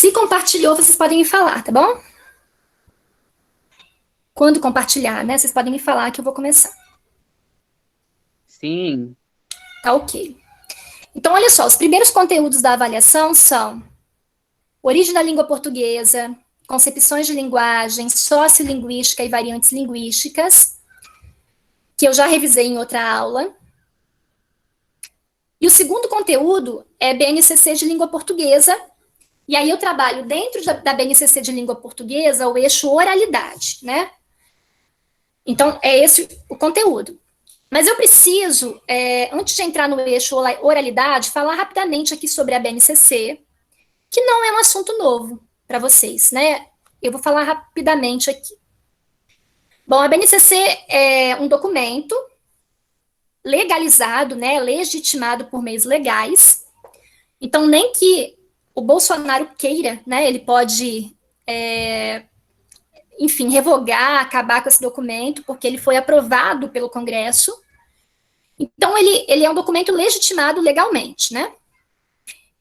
Se compartilhou, vocês podem me falar, tá bom? Quando compartilhar, né? Vocês podem me falar que eu vou começar. Sim. Tá ok. Então, olha só, os primeiros conteúdos da avaliação são origem da língua portuguesa, concepções de linguagem, sociolinguística e variantes linguísticas, que eu já revisei em outra aula. E o segundo conteúdo é BNCC de língua portuguesa, e aí eu trabalho dentro da BNCC de língua portuguesa o eixo oralidade, né? Então, é esse o conteúdo. Mas eu preciso, antes de entrar no eixo oralidade, falar rapidamente aqui sobre a BNCC, que não é um assunto novo para vocês, né? Eu vou falar rapidamente aqui. Bom, a BNCC é um documento legalizado, né, legitimado por meios legais. Então, nem que o Bolsonaro queira, né, ele pode, enfim, revogar, acabar com esse documento, porque ele foi aprovado pelo Congresso. Então, ele é um documento legitimado legalmente, né?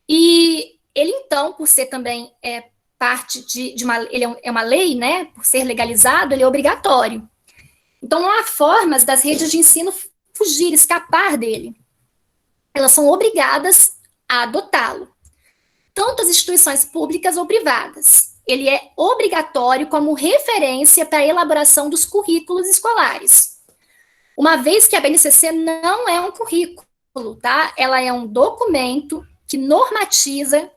E ele, então, por ser também parte de uma... Ele é uma lei, né? Por ser legalizado, ele é obrigatório. Então, não há formas das redes de ensino fugir, escapar dele. Elas são obrigadas a adotá-lo. Tanto as instituições públicas ou privadas. Ele é obrigatório como referência para a elaboração dos currículos escolares. Uma vez que a BNCC não é um currículo, tá? Ela é um documento que normatiza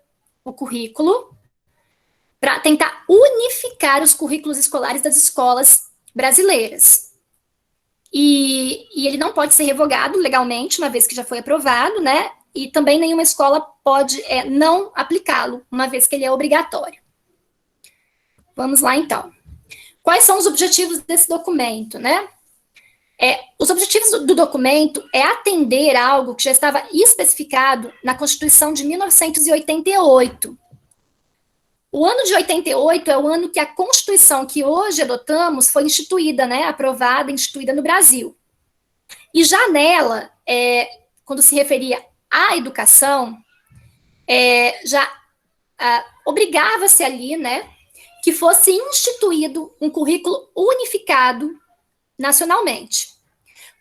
o currículo para tentar unificar os currículos escolares das escolas brasileiras. E ele não pode ser revogado legalmente, uma vez que já foi aprovado, né? E também nenhuma escola pode não aplicá-lo, uma vez que ele é obrigatório. Vamos lá, então. Quais são os objetivos desse documento, né? Os objetivos do documento é atender a algo que já estava especificado na Constituição de 1988. O ano de 88 é o ano que a Constituição que hoje adotamos foi instituída, né, aprovada, instituída no Brasil. E já nela, quando se referia à educação, já obrigava-se ali, né, que fosse instituído um currículo unificado nacionalmente,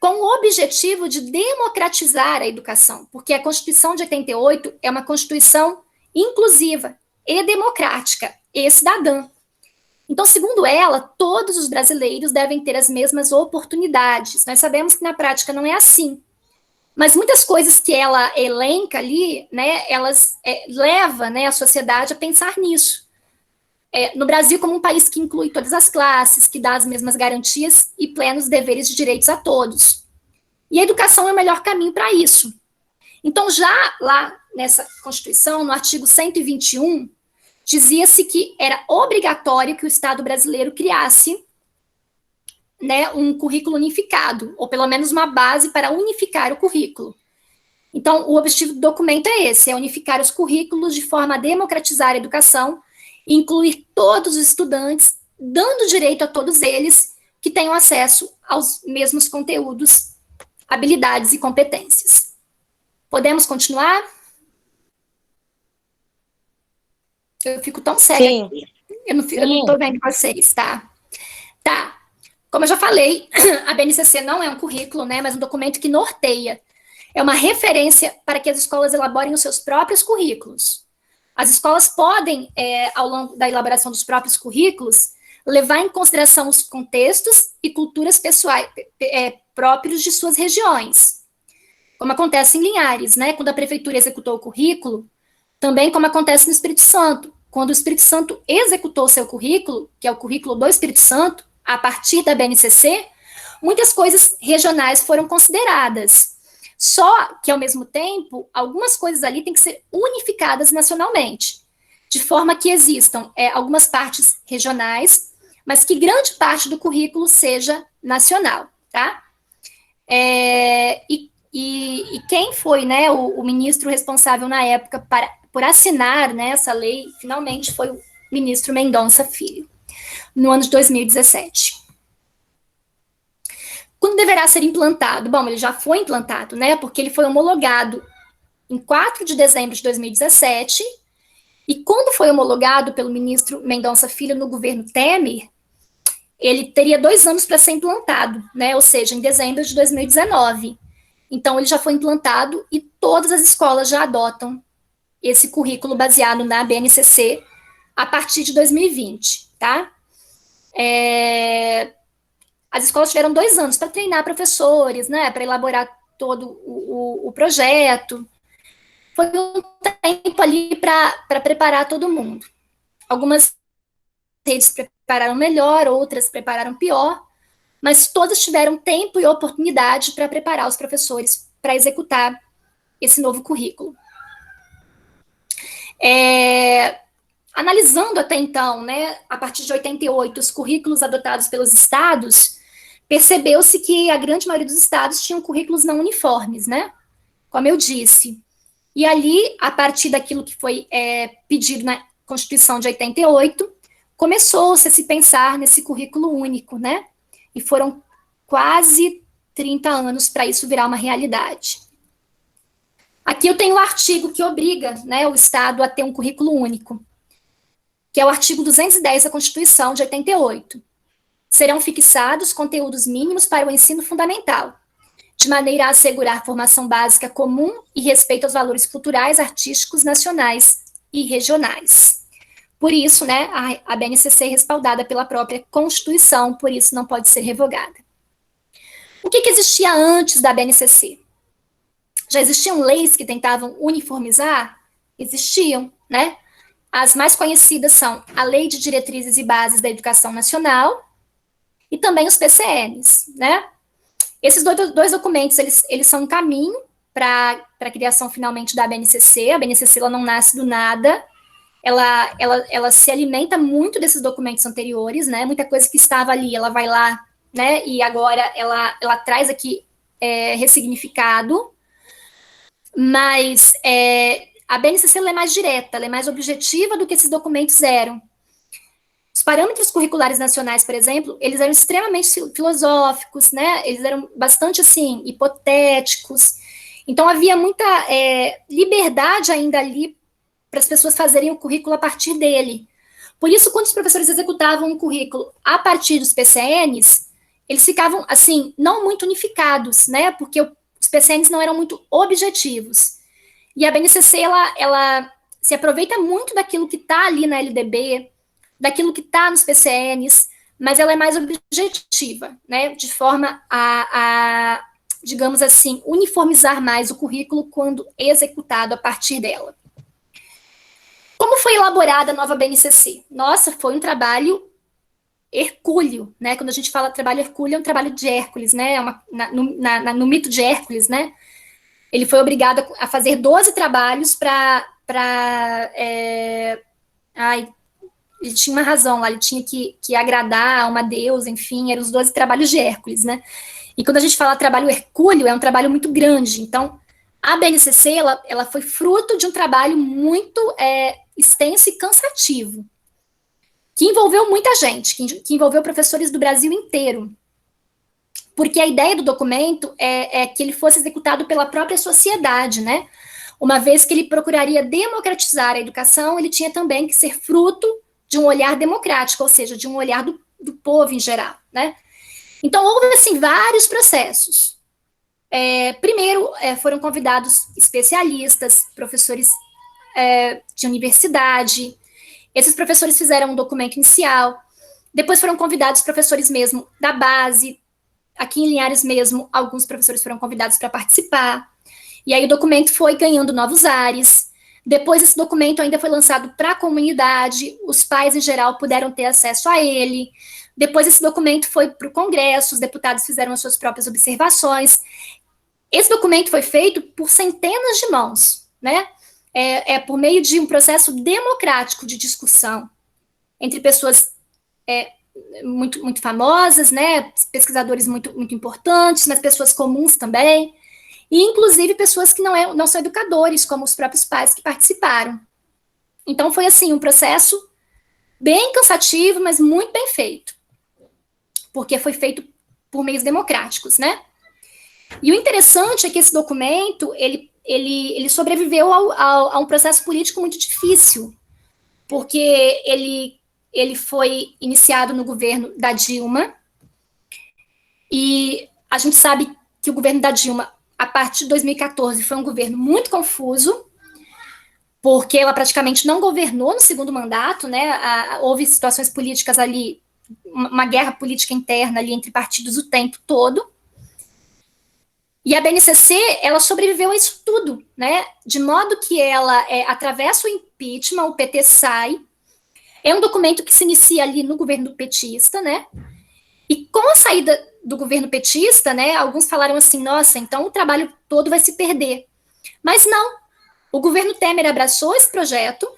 com o objetivo de democratizar a educação, porque a Constituição de 88 é uma Constituição inclusiva e democrática e cidadã. Então, segundo ela, todos os brasileiros devem ter as mesmas oportunidades. Nós sabemos que na prática não é assim. Mas muitas coisas que ela elenca ali, né, elas levam, né, a sociedade a pensar nisso. No Brasil, como um país que inclui todas as classes, que dá as mesmas garantias e plenos deveres de direitos a todos. E a educação é o melhor caminho para isso. Então, já lá nessa Constituição, no artigo 121, dizia-se que era obrigatório que o Estado brasileiro criasse, né, um currículo unificado, ou pelo menos uma base para unificar o currículo. Então, o objetivo do documento é esse, é unificar os currículos de forma a democratizar a educação, incluir todos os estudantes, dando direito a todos eles que tenham acesso aos mesmos conteúdos, habilidades e competências. Podemos continuar? Eu fico tão cega. Sim. Eu não estou vendo vocês, tá? Tá. Como eu já falei, a BNCC não é um currículo, né, mas um documento que norteia. É uma referência para que as escolas elaborem os seus próprios currículos. As escolas podem, ao longo da elaboração dos próprios currículos, levar em consideração os contextos e culturas pessoais próprios de suas regiões. Como acontece em Linhares, né, quando a prefeitura executou o currículo, também como acontece no Espírito Santo, quando o Espírito Santo executou seu currículo, que é o currículo do Espírito Santo, a partir da BNCC, muitas coisas regionais foram consideradas. Só que, ao mesmo tempo, algumas coisas ali têm que ser unificadas nacionalmente, de forma que existam algumas partes regionais, mas que grande parte do currículo seja nacional, tá? E quem foi, né, o ministro responsável na época por assinar, né, essa lei, finalmente foi o ministro Mendonça Filho, no ano de 2017. Quando deverá ser implantado? Bom, ele já foi implantado, né, porque ele foi homologado em 4 de dezembro de 2017, E quando foi homologado pelo ministro Mendonça Filho no governo Temer, ele teria 2 anos para ser implantado, né? Ou seja, em dezembro de 2019. Então, ele já foi implantado e todas as escolas já adotam esse currículo baseado na BNCC a partir de 2020, tá? As escolas tiveram 2 anos para treinar professores, né? Para elaborar todo o projeto. Foi um tempo ali para preparar todo mundo. Algumas redes prepararam melhor, outras prepararam pior, mas todas tiveram tempo e oportunidade para preparar os professores para executar esse novo currículo. Analisando até então, né, a partir de 88, os currículos adotados pelos estados, percebeu-se que a grande maioria dos estados tinham currículos não uniformes, né, como eu disse. E ali, a partir daquilo que foi pedido na Constituição de 88, começou-se a se pensar nesse currículo único, né? E foram quase 30 anos para isso virar uma realidade. Aqui eu tenho um artigo que obriga, né, o Estado a ter um currículo único, que é o artigo 210 da Constituição de 88. Serão fixados conteúdos mínimos para o ensino fundamental, de maneira a assegurar formação básica comum e respeito aos valores culturais, artísticos, nacionais e regionais. Por isso, né, a BNCC é respaldada pela própria Constituição, por isso não pode ser revogada. O que existia antes da BNCC? Já existiam leis que tentavam uniformizar? Existiam, né? As mais conhecidas são a Lei de Diretrizes e Bases da Educação Nacional e também os PCNs, né? Esses dois documentos, eles são um caminho para a criação, finalmente, da BNCC. A BNCC ela não nasce do nada, ela se alimenta muito desses documentos anteriores, né? Muita coisa que estava ali, ela vai lá, né? E agora ela traz aqui ressignificado. Mas a BNCC ela é mais direta, ela é mais objetiva do que esses documentos eram. Os parâmetros curriculares nacionais, por exemplo, eles eram extremamente filosóficos, né? Eles eram bastante, assim, hipotéticos. Então, havia muita liberdade ainda ali para as pessoas fazerem o currículo a partir dele. Por isso, quando os professores executavam um currículo a partir dos PCNs, eles ficavam, assim, não muito unificados, né? Porque os PCNs não eram muito objetivos. E a BNCC, ela se aproveita muito daquilo que está ali na LDB, daquilo que está nos PCNs, mas ela é mais objetiva, né? De forma a, digamos assim, uniformizar mais o currículo quando executado a partir dela. Como foi elaborada a nova BNCC? Nossa, foi um trabalho hercúleo, né? Quando a gente fala trabalho hercúleo, é um trabalho de Hércules, né? No mito de Hércules, né? Ele foi obrigado a fazer 12 trabalhos ele tinha uma razão lá, ele tinha que agradar a uma deusa, enfim, eram os 12 trabalhos de Hércules, né? E quando a gente fala trabalho hercúleo, é um trabalho muito grande. Então, a BNCC, ela foi fruto de um trabalho muito extenso e cansativo, que envolveu muita gente, que envolveu professores do Brasil inteiro. Porque a ideia do documento é que ele fosse executado pela própria sociedade, né? Uma vez que ele procuraria democratizar a educação, ele tinha também que ser fruto de um olhar democrático, ou seja, de um olhar do povo em geral, né? Então, houve, assim, vários processos. Primeiro, foram convidados especialistas, professores de universidade. Esses professores fizeram um documento inicial. Depois foram convidados professores mesmo da base. Aqui em Linhares mesmo, alguns professores foram convidados para participar. E aí o documento foi ganhando novos ares. Depois esse documento ainda foi lançado para a comunidade, os pais em geral puderam ter acesso a ele. Depois esse documento foi para o Congresso, os deputados fizeram as suas próprias observações. Esse documento foi feito por centenas de mãos, né? Por meio de um processo democrático de discussão entre pessoas muito, muito famosas, né? Pesquisadores muito, muito importantes, mas pessoas comuns também. E, inclusive, pessoas que não são educadores, como os próprios pais que participaram. Então, foi, assim, um processo bem cansativo, mas muito bem feito. Porque foi feito por meios democráticos, né? E o interessante é que esse documento, ele sobreviveu a um processo político muito difícil. porque ele foi iniciado no governo da Dilma, e a gente sabe que o governo da Dilma, a partir de 2014, foi um governo muito confuso, porque ela praticamente não governou no segundo mandato, né? Houve situações políticas ali, uma guerra política interna ali entre partidos o tempo todo. E a BNCC, ela sobreviveu a isso tudo, né? De modo que ela atravessa o impeachment, o PT sai. É um documento que se inicia ali no governo petista, né? E com a saída do governo petista, né? Alguns falaram assim, nossa, então o trabalho todo vai se perder. Mas não. O governo Temer abraçou esse projeto.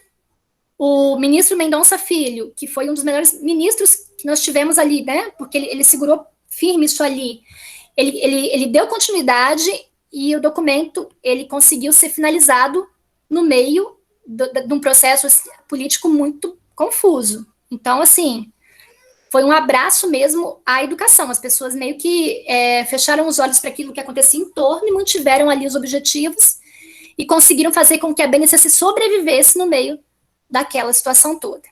O ministro Mendonça Filho, que foi um dos melhores ministros que nós tivemos ali, né? Porque ele segurou firme isso ali. Ele deu continuidade e o documento ele conseguiu ser finalizado no meio de um processo político muito confuso. Então, assim, foi um abraço mesmo à educação. As pessoas meio que fecharam os olhos para aquilo que acontecia em torno e mantiveram ali os objetivos e conseguiram fazer com que a BNCC sobrevivesse no meio daquela situação toda.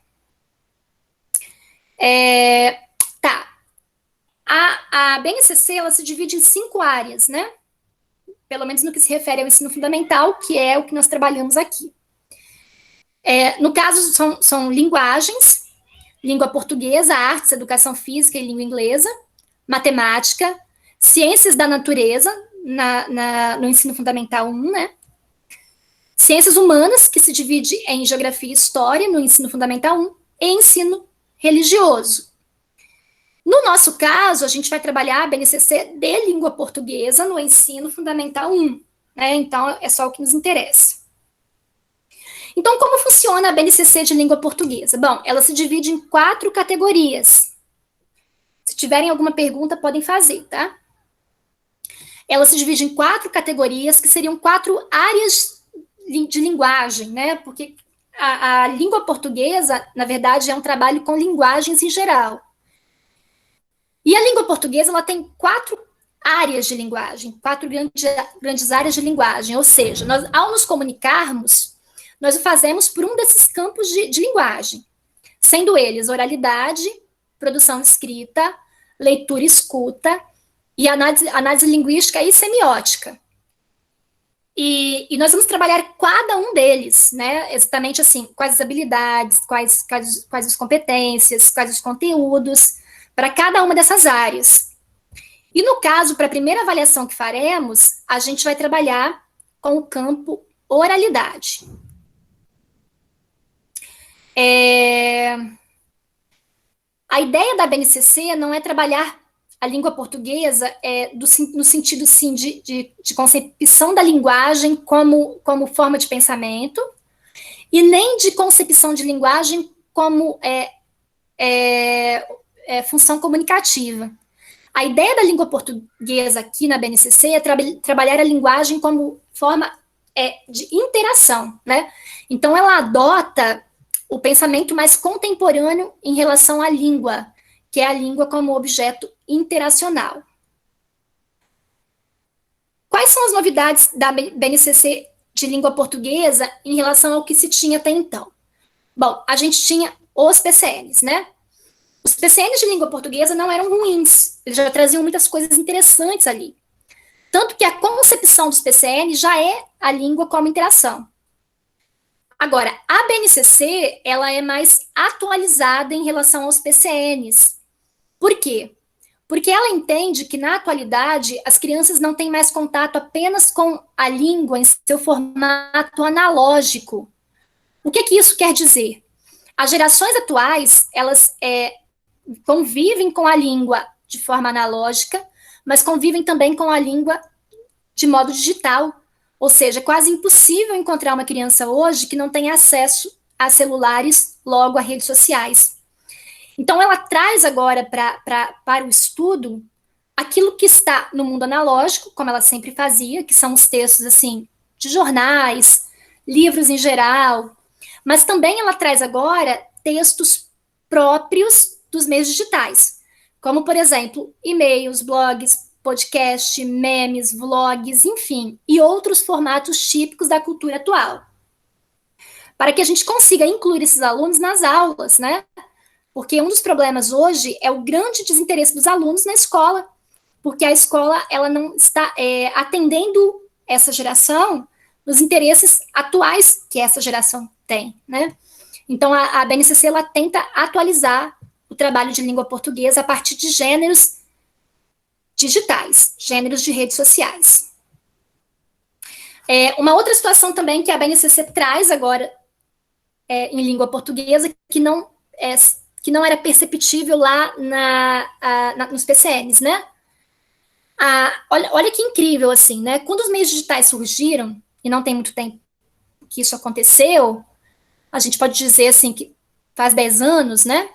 Tá. A BNCC, ela se divide em 5 áreas, né? Pelo menos no que se refere ao ensino fundamental, que é o que nós trabalhamos aqui. No caso, são linguagens, língua portuguesa, artes, educação física e língua inglesa, matemática, ciências da natureza, no ensino fundamental 1, né? Ciências humanas, que se divide em geografia e história, no ensino fundamental 1, e ensino religioso. No nosso caso, a gente vai trabalhar a BNCC de língua portuguesa no ensino fundamental 1, né? Então, é só o que nos interessa. Então, como funciona a BNCC de língua portuguesa? Bom, ela se divide em 4 categorias. Se tiverem alguma pergunta, podem fazer, tá? Ela se divide em 4 categorias, que seriam 4 áreas de linguagem, né? Porque a língua portuguesa, na verdade, é um trabalho com linguagens em geral. E a língua portuguesa, ela tem 4 áreas de linguagem, 4 grandes áreas de linguagem, ou seja, nós, ao nos comunicarmos, nós o fazemos por um desses campos de linguagem, sendo eles oralidade, produção escrita, leitura e escuta, e análise linguística e semiótica. E nós vamos trabalhar cada um deles, né? Exatamente assim, quais as habilidades, quais as competências, quais os conteúdos, para cada uma dessas áreas. E no caso, para a primeira avaliação que faremos, a gente vai trabalhar com o campo oralidade. A ideia da BNCC não é trabalhar a língua portuguesa no sentido, sim, de concepção da linguagem como forma de pensamento, e nem de concepção de linguagem como função comunicativa. A ideia da língua portuguesa aqui na BNCC é trabalhar a linguagem como forma de interação, né? Então, ela adota o pensamento mais contemporâneo em relação à língua, que é a língua como objeto interacional. Quais são as novidades da BNCC de língua portuguesa em relação ao que se tinha até então? Bom, a gente tinha os PCNs, né? Os PCNs de língua portuguesa não eram ruins, eles já traziam muitas coisas interessantes ali. Tanto que a concepção dos PCNs já é a língua como interação. Agora, a BNCC, ela é mais atualizada em relação aos PCNs. Por quê? Porque ela entende que, na atualidade, as crianças não têm mais contato apenas com a língua em seu formato analógico. O que isso quer dizer? As gerações atuais, elas convivem com a língua de forma analógica, mas convivem também com a língua de modo digital. Ou seja, é quase impossível encontrar uma criança hoje que não tenha acesso a celulares, logo a redes sociais. Então, ela traz agora para o estudo aquilo que está no mundo analógico, como ela sempre fazia, que são os textos assim de jornais, livros em geral, mas também ela traz agora textos próprios dos meios digitais, como, por exemplo, e-mails, blogs, podcast, memes, vlogs, enfim, e outros formatos típicos da cultura atual. para que a gente consiga incluir esses alunos nas aulas, né? Porque um dos problemas hoje é o grande desinteresse dos alunos na escola, porque a escola ela não está atendendo essa geração nos interesses atuais que essa geração tem, né? Então, a BNCC ela tenta atualizar o trabalho de língua portuguesa a partir de gêneros digitais, gêneros de redes sociais. Uma outra situação também que a BNCC traz agora em língua portuguesa que não era perceptível lá nos PCNs, né? Olha que incrível, assim, né? Quando os meios digitais surgiram, e não tem muito tempo que isso aconteceu, a gente pode dizer, assim, que faz 10 anos, né?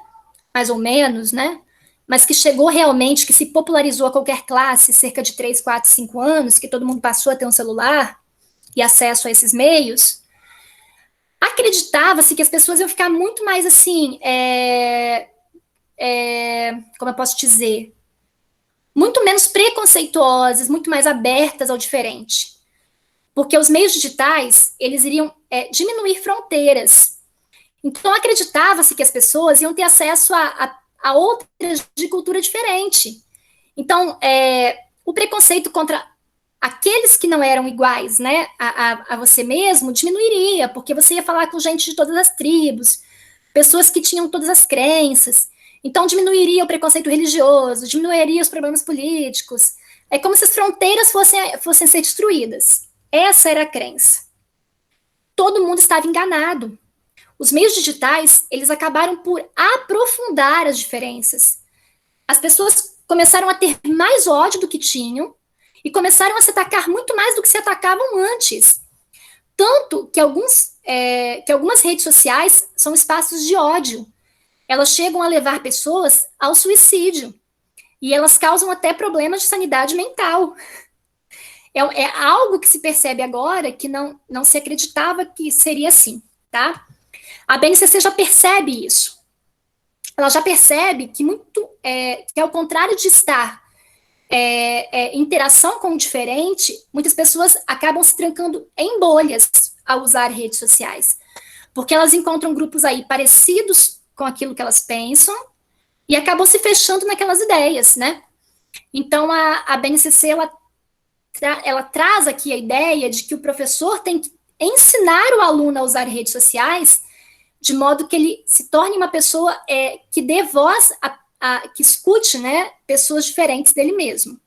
Mais ou menos, né? Mas que chegou realmente, que se popularizou a qualquer classe, cerca de 3, 4, 5 anos, que todo mundo passou a ter um celular e acesso a esses meios, acreditava-se que as pessoas iam ficar muito mais, assim, como eu posso dizer, muito menos preconceituosas, muito mais abertas ao diferente. Porque os meios digitais, eles iriam diminuir fronteiras. Então, acreditava-se que as pessoas iam ter acesso a outras de cultura diferente. Então, o preconceito contra aqueles que não eram iguais, né, a você mesmo, diminuiria, porque você ia falar com gente de todas as tribos, pessoas que tinham todas as crenças. Então, diminuiria o preconceito religioso, diminuiria os problemas políticos. É como se as fronteiras fossem ser destruídas. Essa era a crença. Todo mundo estava enganado. Os meios digitais, eles acabaram por aprofundar as diferenças. As pessoas começaram a ter mais ódio do que tinham e começaram a se atacar muito mais do que se atacavam antes. Tanto que algumas redes sociais são espaços de ódio. Elas chegam a levar pessoas ao suicídio. E elas causam até problemas de sanidade mental. É algo que se percebe agora que não se acreditava que seria assim, tá? A BNCC já percebe isso. Ela já percebe que que ao contrário de estar em interação com o diferente, muitas pessoas acabam se trancando em bolhas ao usar redes sociais. Porque elas encontram grupos aí parecidos com aquilo que elas pensam e acabam se fechando naquelas ideias, né? Então, a BNCC, ela traz aqui a ideia de que o professor tem que ensinar o aluno a usar redes sociais de modo que ele se torne uma pessoa que dê voz, que escute, né, pessoas diferentes dele mesmo.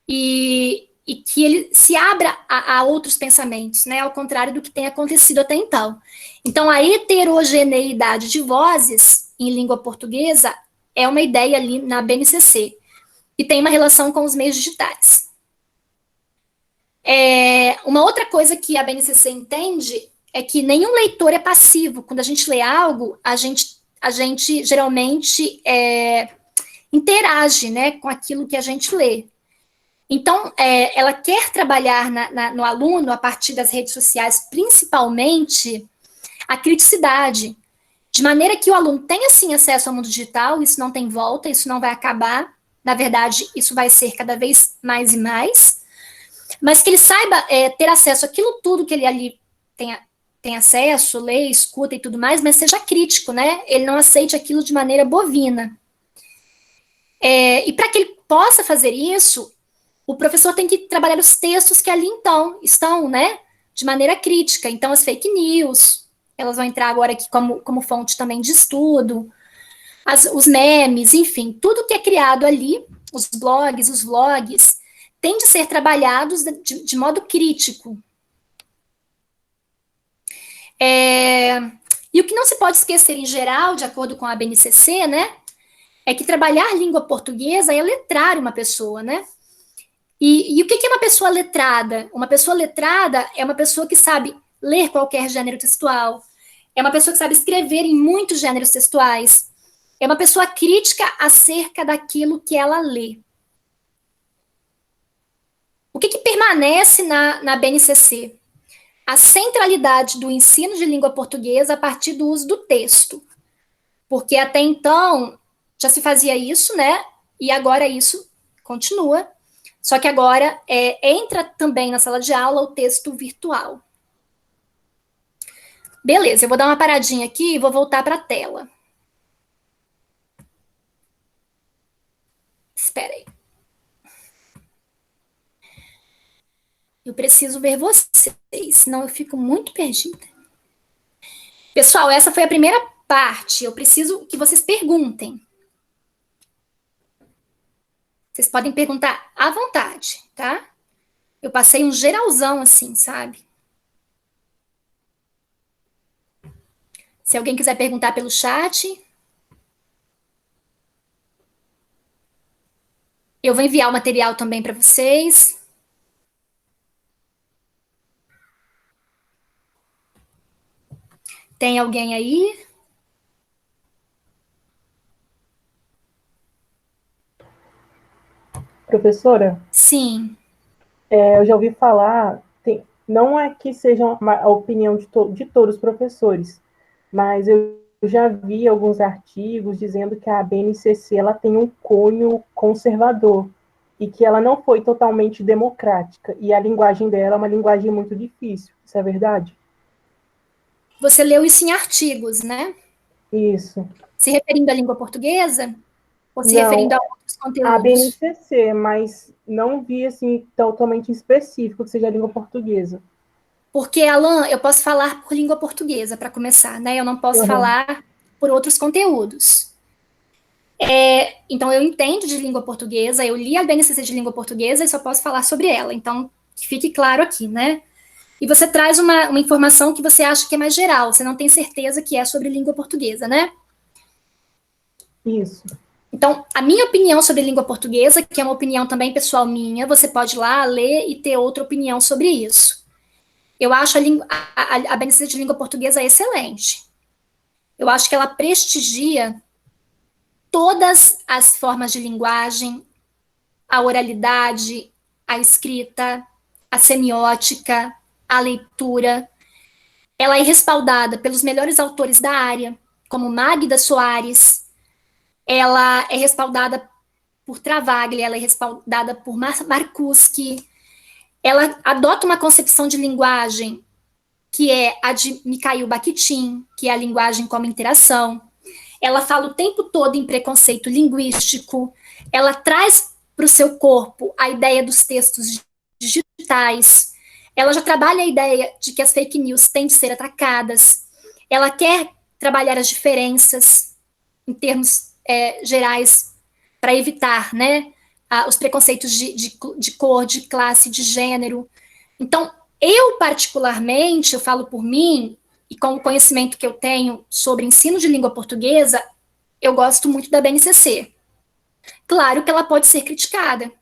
E que ele se abra a outros pensamentos, né, ao contrário do que tem acontecido até então. Então, a heterogeneidade de vozes em língua portuguesa é uma ideia ali na BNCC, que tem uma relação com os meios digitais. Uma outra coisa que a BNCC entende é que nenhum leitor é passivo. Quando a gente lê algo, a gente geralmente interage, né, com aquilo que a gente lê. Então, ela quer trabalhar no aluno, a partir das redes sociais, principalmente, a criticidade, de maneira que o aluno tenha, sim, acesso ao mundo digital, isso não tem volta, isso não vai acabar, na verdade, isso vai ser cada vez mais e mais, mas que ele saiba ter acesso àquilo tudo que ele ali tem acesso, lê, escuta e tudo mais, mas seja crítico, né? Ele não aceite aquilo de maneira bovina. E para que ele possa fazer isso, o professor tem que trabalhar os textos que ali então estão, né, de maneira crítica. Então, as fake news, elas vão entrar agora aqui como fonte também de estudo, os memes, enfim, tudo que é criado ali, os blogs, os vlogs, tem de ser trabalhados de modo crítico. E o que não se pode esquecer em geral, de acordo com a BNCC, né, é que trabalhar língua portuguesa é letrar uma pessoa, né? E o que é uma pessoa letrada? Uma pessoa letrada é uma pessoa que sabe ler qualquer gênero textual, é uma pessoa que sabe escrever em muitos gêneros textuais, é uma pessoa crítica acerca daquilo que ela lê. O que permanece na BNCC? A centralidade do ensino de língua portuguesa a partir do uso do texto. Porque até então já se fazia isso, né? E agora isso continua. Só que agora entra também na sala de aula o texto virtual. Beleza, eu vou dar uma paradinha aqui e vou voltar para a tela. Espera aí. Eu preciso ver vocês, senão eu fico muito perdida. Pessoal, essa foi a primeira parte. Eu preciso que vocês perguntem. Vocês podem perguntar à vontade, tá? Eu passei um geralzão assim, sabe? Se alguém quiser perguntar pelo chat, eu vou enviar o material também para vocês. Tem alguém aí? Professora, Sim. eu já ouvi falar, não é que seja a opinião de todos os professores, mas eu já vi alguns artigos dizendo que a BNCC ela tem um cunho conservador e que ela não foi totalmente democrática, e a linguagem dela é uma linguagem muito difícil. Isso é verdade? Você leu isso em artigos, né? Isso. Se referindo à língua portuguesa ou se Não, referindo a outros a conteúdos? BNCC, mas não vi assim totalmente específico que seja a língua portuguesa. Porque, Alan, eu posso falar por língua portuguesa, para começar, né? Eu não posso Uhum. falar por outros conteúdos. Então, eu entendo de língua portuguesa, eu li a BNCC de língua portuguesa e só posso falar sobre ela. Então, que fique claro aqui, né? E você traz uma informação que você acha que é mais geral, você não tem certeza que é sobre língua portuguesa, né? Isso. Então, a minha opinião sobre língua portuguesa, que é uma opinião também pessoal minha, você pode ir lá ler e ter outra opinião sobre isso. Eu acho a BNCC de língua portuguesa excelente. Eu acho que ela prestigia todas as formas de linguagem, a oralidade, a escrita, a semiótica, a leitura. Ela é respaldada pelos melhores autores da área, como Magda Soares. Ela é respaldada por Travaglia, ela é respaldada por Marcuski. Ela adota uma concepção de linguagem que é a de Mikhail Bakhtin, que é a linguagem como interação. Ela fala o tempo todo em preconceito linguístico. Ela traz para o seu corpo a ideia dos textos digitais. Ela já trabalha a ideia de que as fake news têm de ser atacadas. Ela quer trabalhar as diferenças em termos gerais para evitar, né, os preconceitos de cor, de classe, de gênero. Então, eu particularmente, eu falo por mim, e com o conhecimento que eu tenho sobre ensino de língua portuguesa, eu gosto muito da BNCC. Claro que ela pode ser criticada.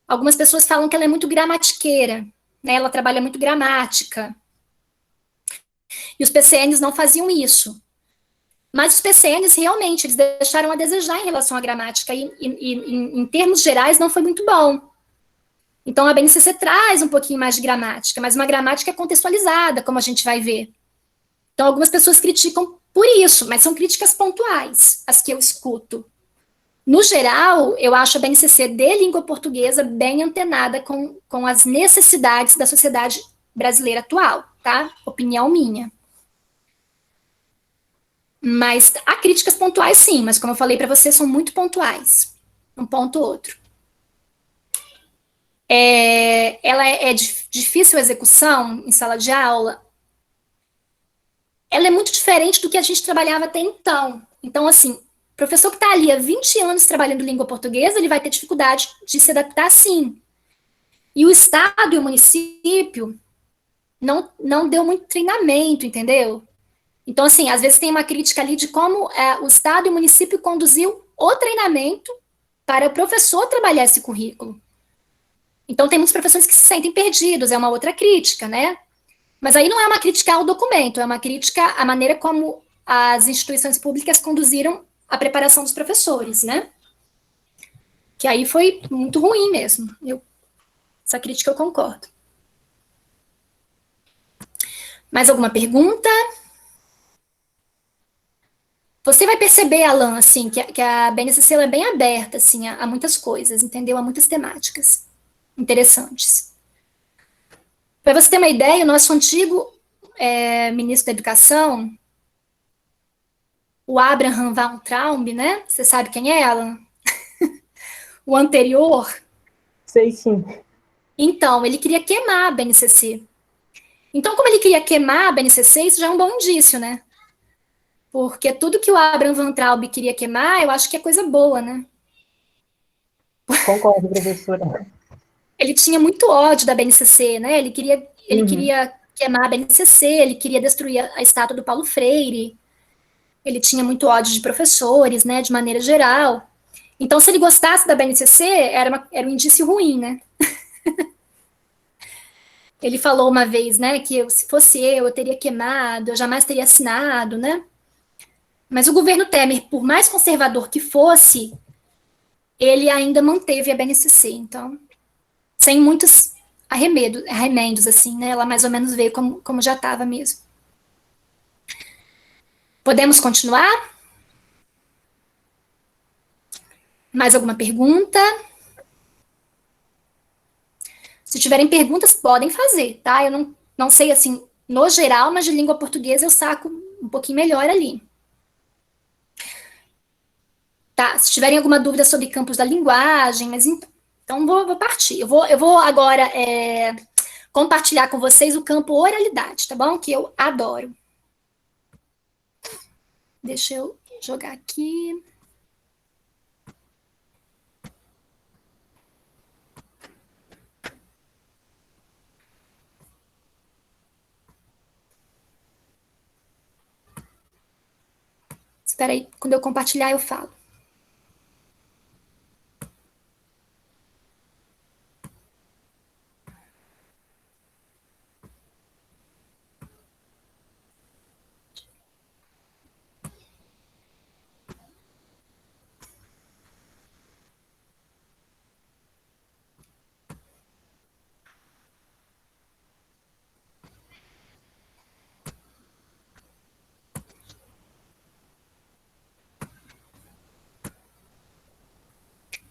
Algumas pessoas falam que ela é muito gramatiqueira, né? Ela trabalha muito gramática. E os PCNs não faziam isso. Mas os PCNs realmente eles deixaram a desejar em relação à gramática e em termos gerais não foi muito bom. Então a BNCC traz um pouquinho mais de gramática, mas uma gramática contextualizada, como a gente vai ver. Então algumas pessoas criticam por isso, mas são críticas pontuais, as que eu escuto. No geral, eu acho a BNCC de língua portuguesa bem antenada com as necessidades da sociedade brasileira atual, tá? Opinião minha. Mas há críticas pontuais, sim, mas como eu falei para você, são muito pontuais. Um ponto ou outro. Ela é difícil a execução em sala de aula. Ela é muito diferente do que a gente trabalhava até então. Então, assim, o professor que está ali há 20 anos trabalhando língua portuguesa, ele vai ter dificuldade de se adaptar, sim. E o Estado e o município não deu muito treinamento, entendeu? Então, assim, às vezes tem uma crítica ali de como o Estado e o município conduziu o treinamento para o professor trabalhar esse currículo. Então, tem muitos professores que se sentem perdidos, é uma outra crítica, né? Mas aí não é uma crítica ao documento, é uma crítica à maneira como as instituições públicas conduziram a preparação dos professores, né? Que aí foi muito ruim mesmo. Essa crítica eu concordo. Mais alguma pergunta? Você vai perceber, Alan, assim, que a BNCC é bem aberta, assim, a muitas coisas, entendeu? A muitas temáticas interessantes. Para você ter uma ideia, o nosso antigo ministro da Educação, o Abraham Weintraub, né? Você sabe quem é ela? O anterior. Sei sim. Então, ele queria queimar a BNCC. Então, como ele queria queimar a BNCC, isso já é um bom indício, né? Porque tudo que o Abraham Weintraub queria queimar, eu acho que é coisa boa, né? Concordo, professora. Ele tinha muito ódio da BNCC, né? Ele queria queimar a BNCC, ele queria destruir a estátua do Paulo Freire. Ele tinha muito ódio de professores, né? De maneira geral. Então, se ele gostasse da BNCC, era um indício ruim, né? Ele falou uma vez, né, que se fosse eu teria queimado, eu jamais teria assinado, né? Mas o governo Temer, por mais conservador que fosse, ele ainda manteve a BNCC, então, sem muitos arremendos, assim, né? Ela mais ou menos veio como já estava mesmo. Podemos continuar? Mais alguma pergunta? Se tiverem perguntas, podem fazer, tá? Eu não sei, assim, no geral, mas de língua portuguesa eu saco um pouquinho melhor ali. Tá, se tiverem alguma dúvida sobre campos da linguagem, mas então vou partir. Eu vou agora compartilhar com vocês o campo oralidade, tá bom? Que eu adoro. Deixa eu jogar aqui. Espera aí, quando eu compartilhar eu falo.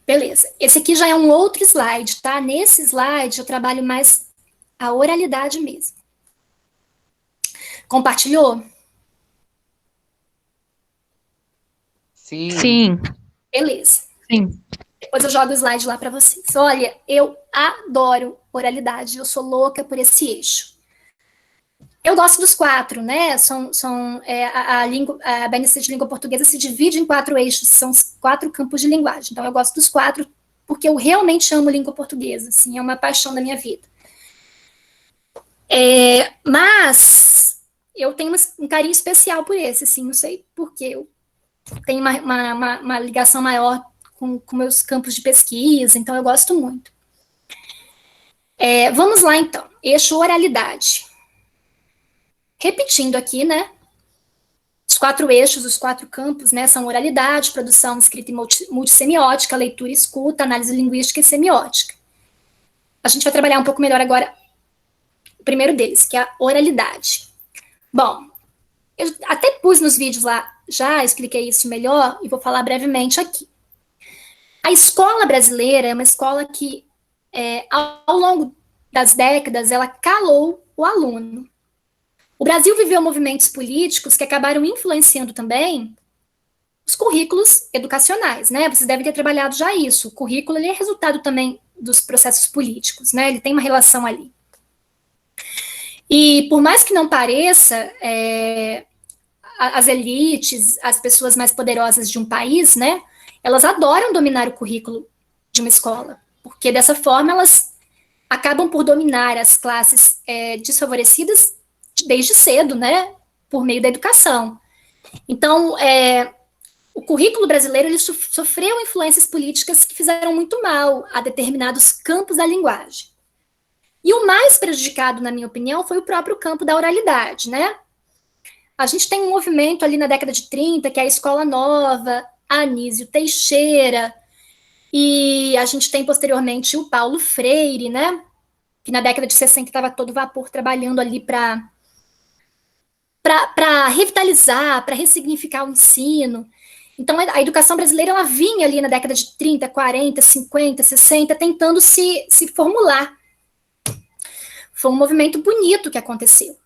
Beleza. Esse aqui já é um outro slide, tá? Nesse slide eu trabalho mais a oralidade mesmo. Compartilhou? Sim. Beleza. Sim. Depois eu jogo o slide lá para vocês. Olha, eu adoro oralidade, eu sou louca por esse eixo. Eu gosto dos quatro, né? A BNCC de língua portuguesa se divide em quatro eixos, são os quatro campos de linguagem. Então, eu gosto dos quatro porque eu realmente amo língua portuguesa, assim, é uma paixão da minha vida. Mas eu tenho um carinho especial por esse, assim, não sei porquê. Eu tenho uma ligação maior com meus campos de pesquisa, então eu gosto muito. Vamos lá, então. Eixo oralidade. Repetindo aqui, né? Os quatro eixos, os quatro campos, né? São oralidade, produção, escrita e multissemiótica, leitura e escuta, análise linguística e semiótica. A gente vai trabalhar um pouco melhor agora o primeiro deles, que é a oralidade. Bom, eu até pus nos vídeos lá, já expliquei isso melhor e vou falar brevemente aqui. A escola brasileira é uma escola que, ao longo das décadas, ela calou o aluno. O Brasil viveu movimentos políticos que acabaram influenciando também os currículos educacionais, né? Vocês devem ter trabalhado já isso. O currículo ele é resultado também dos processos políticos, né? Ele tem uma relação ali. E por mais que não pareça, as elites, as pessoas mais poderosas de um país, né? Elas adoram dominar o currículo de uma escola, porque dessa forma elas acabam por dominar as classes desfavorecidas desde cedo, né? Por meio da educação. Então, o currículo brasileiro ele sofreu influências políticas que fizeram muito mal a determinados campos da linguagem. E o mais prejudicado, na minha opinião, foi o próprio campo da oralidade, né? A gente tem um movimento ali na década de 30, que é a Escola Nova, Anísio Teixeira, e a gente tem posteriormente o Paulo Freire, né? Que na década de 60 estava todo vapor trabalhando ali para revitalizar, para ressignificar o ensino. Então, a educação brasileira ela vinha ali na década de 30, 40, 50, 60, tentando se formular. Foi um movimento bonito que aconteceu.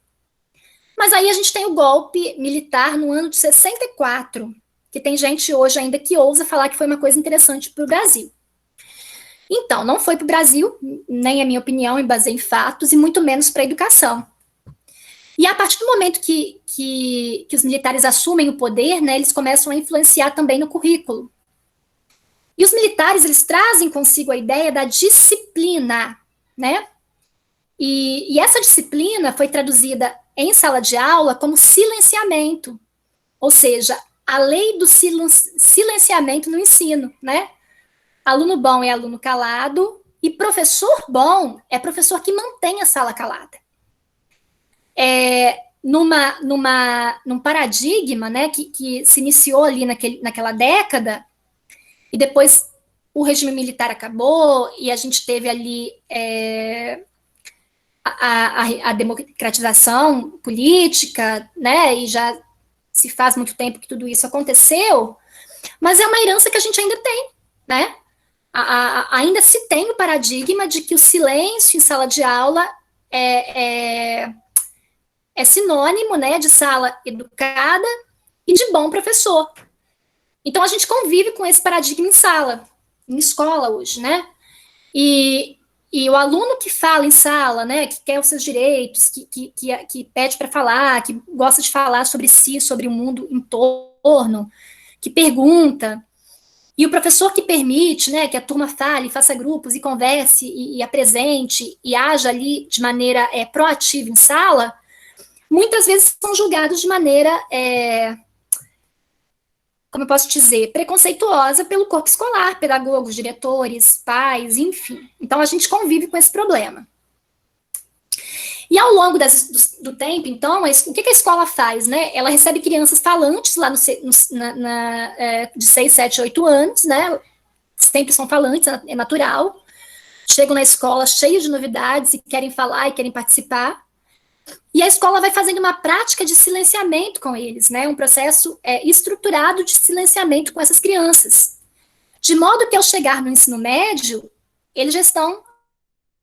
Mas aí a gente tem o golpe militar no ano de 64, que tem gente hoje ainda que ousa falar que foi uma coisa interessante para o Brasil. Então, não foi para o Brasil, nem a minha opinião, em base em fatos, e muito menos para a educação. E a partir do momento que os militares assumem o poder, né, eles começam a influenciar também no currículo. E os militares, eles trazem consigo a ideia da disciplina, né? E essa disciplina foi traduzida em sala de aula como silenciamento, ou seja, a lei do silenciamento no ensino, né? Aluno bom é aluno calado, e professor bom é professor que mantém a sala calada. Num paradigma, né, que se iniciou ali naquela década, e depois o regime militar acabou, e a gente teve ali a democratização política, né, e já se faz muito tempo que tudo isso aconteceu, mas é uma herança que a gente ainda tem, né? Ainda se tem o paradigma de que o silêncio em sala de aula é sinônimo, né, de sala educada e de bom professor. Então a gente convive com esse paradigma em escola hoje, né? E o aluno que fala em sala, né, que quer os seus direitos, que pede para falar, que gosta de falar sobre si, sobre o mundo em torno, que pergunta, e o professor que permite, né, que a turma fale, faça grupos e converse e apresente e haja ali de maneira proativa em sala, muitas vezes são julgados de maneira, como eu posso dizer, preconceituosa pelo corpo escolar, pedagogos, diretores, pais, enfim. Então, a gente convive com esse problema. E ao longo do tempo, então, o que a escola faz, né? Ela recebe crianças falantes lá de 6, 7, 8 anos, né? Sempre são falantes, é natural. Chegam na escola cheios de novidades e querem falar e querem participar. E a escola vai fazendo uma prática de silenciamento com eles, né? Um processo estruturado de silenciamento com essas crianças. De modo que ao chegar no ensino médio, eles já estão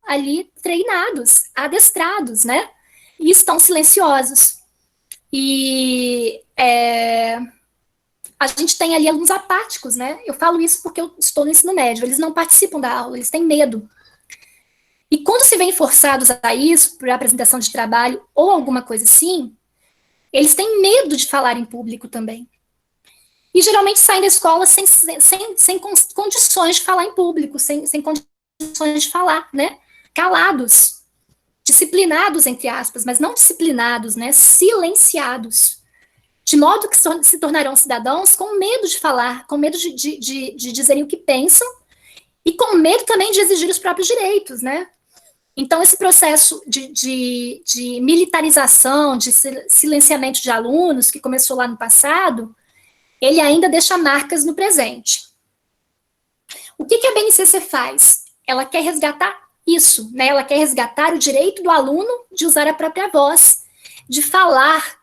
ali treinados, adestrados, né? E estão silenciosos. E a gente tem ali alunos apáticos, né? Eu falo isso porque eu estou no ensino médio. Eles não participam da aula, eles têm medo. E quando se vêm forçados a isso, por apresentação de trabalho ou alguma coisa assim, eles têm medo de falar em público também. E geralmente saem da escola sem condições de falar em público, sem condições de falar, né? Calados, disciplinados, entre aspas, mas não disciplinados, né? Silenciados. De modo que se tornarão cidadãos com medo de falar, com medo de dizerem o que pensam, e com medo também de exigir os próprios direitos, né? Então, esse processo de militarização, de silenciamento de alunos, que começou lá no passado, ele ainda deixa marcas no presente. O que a BNCC faz? Ela quer resgatar isso, né? Ela quer resgatar o direito do aluno de usar a própria voz, de falar,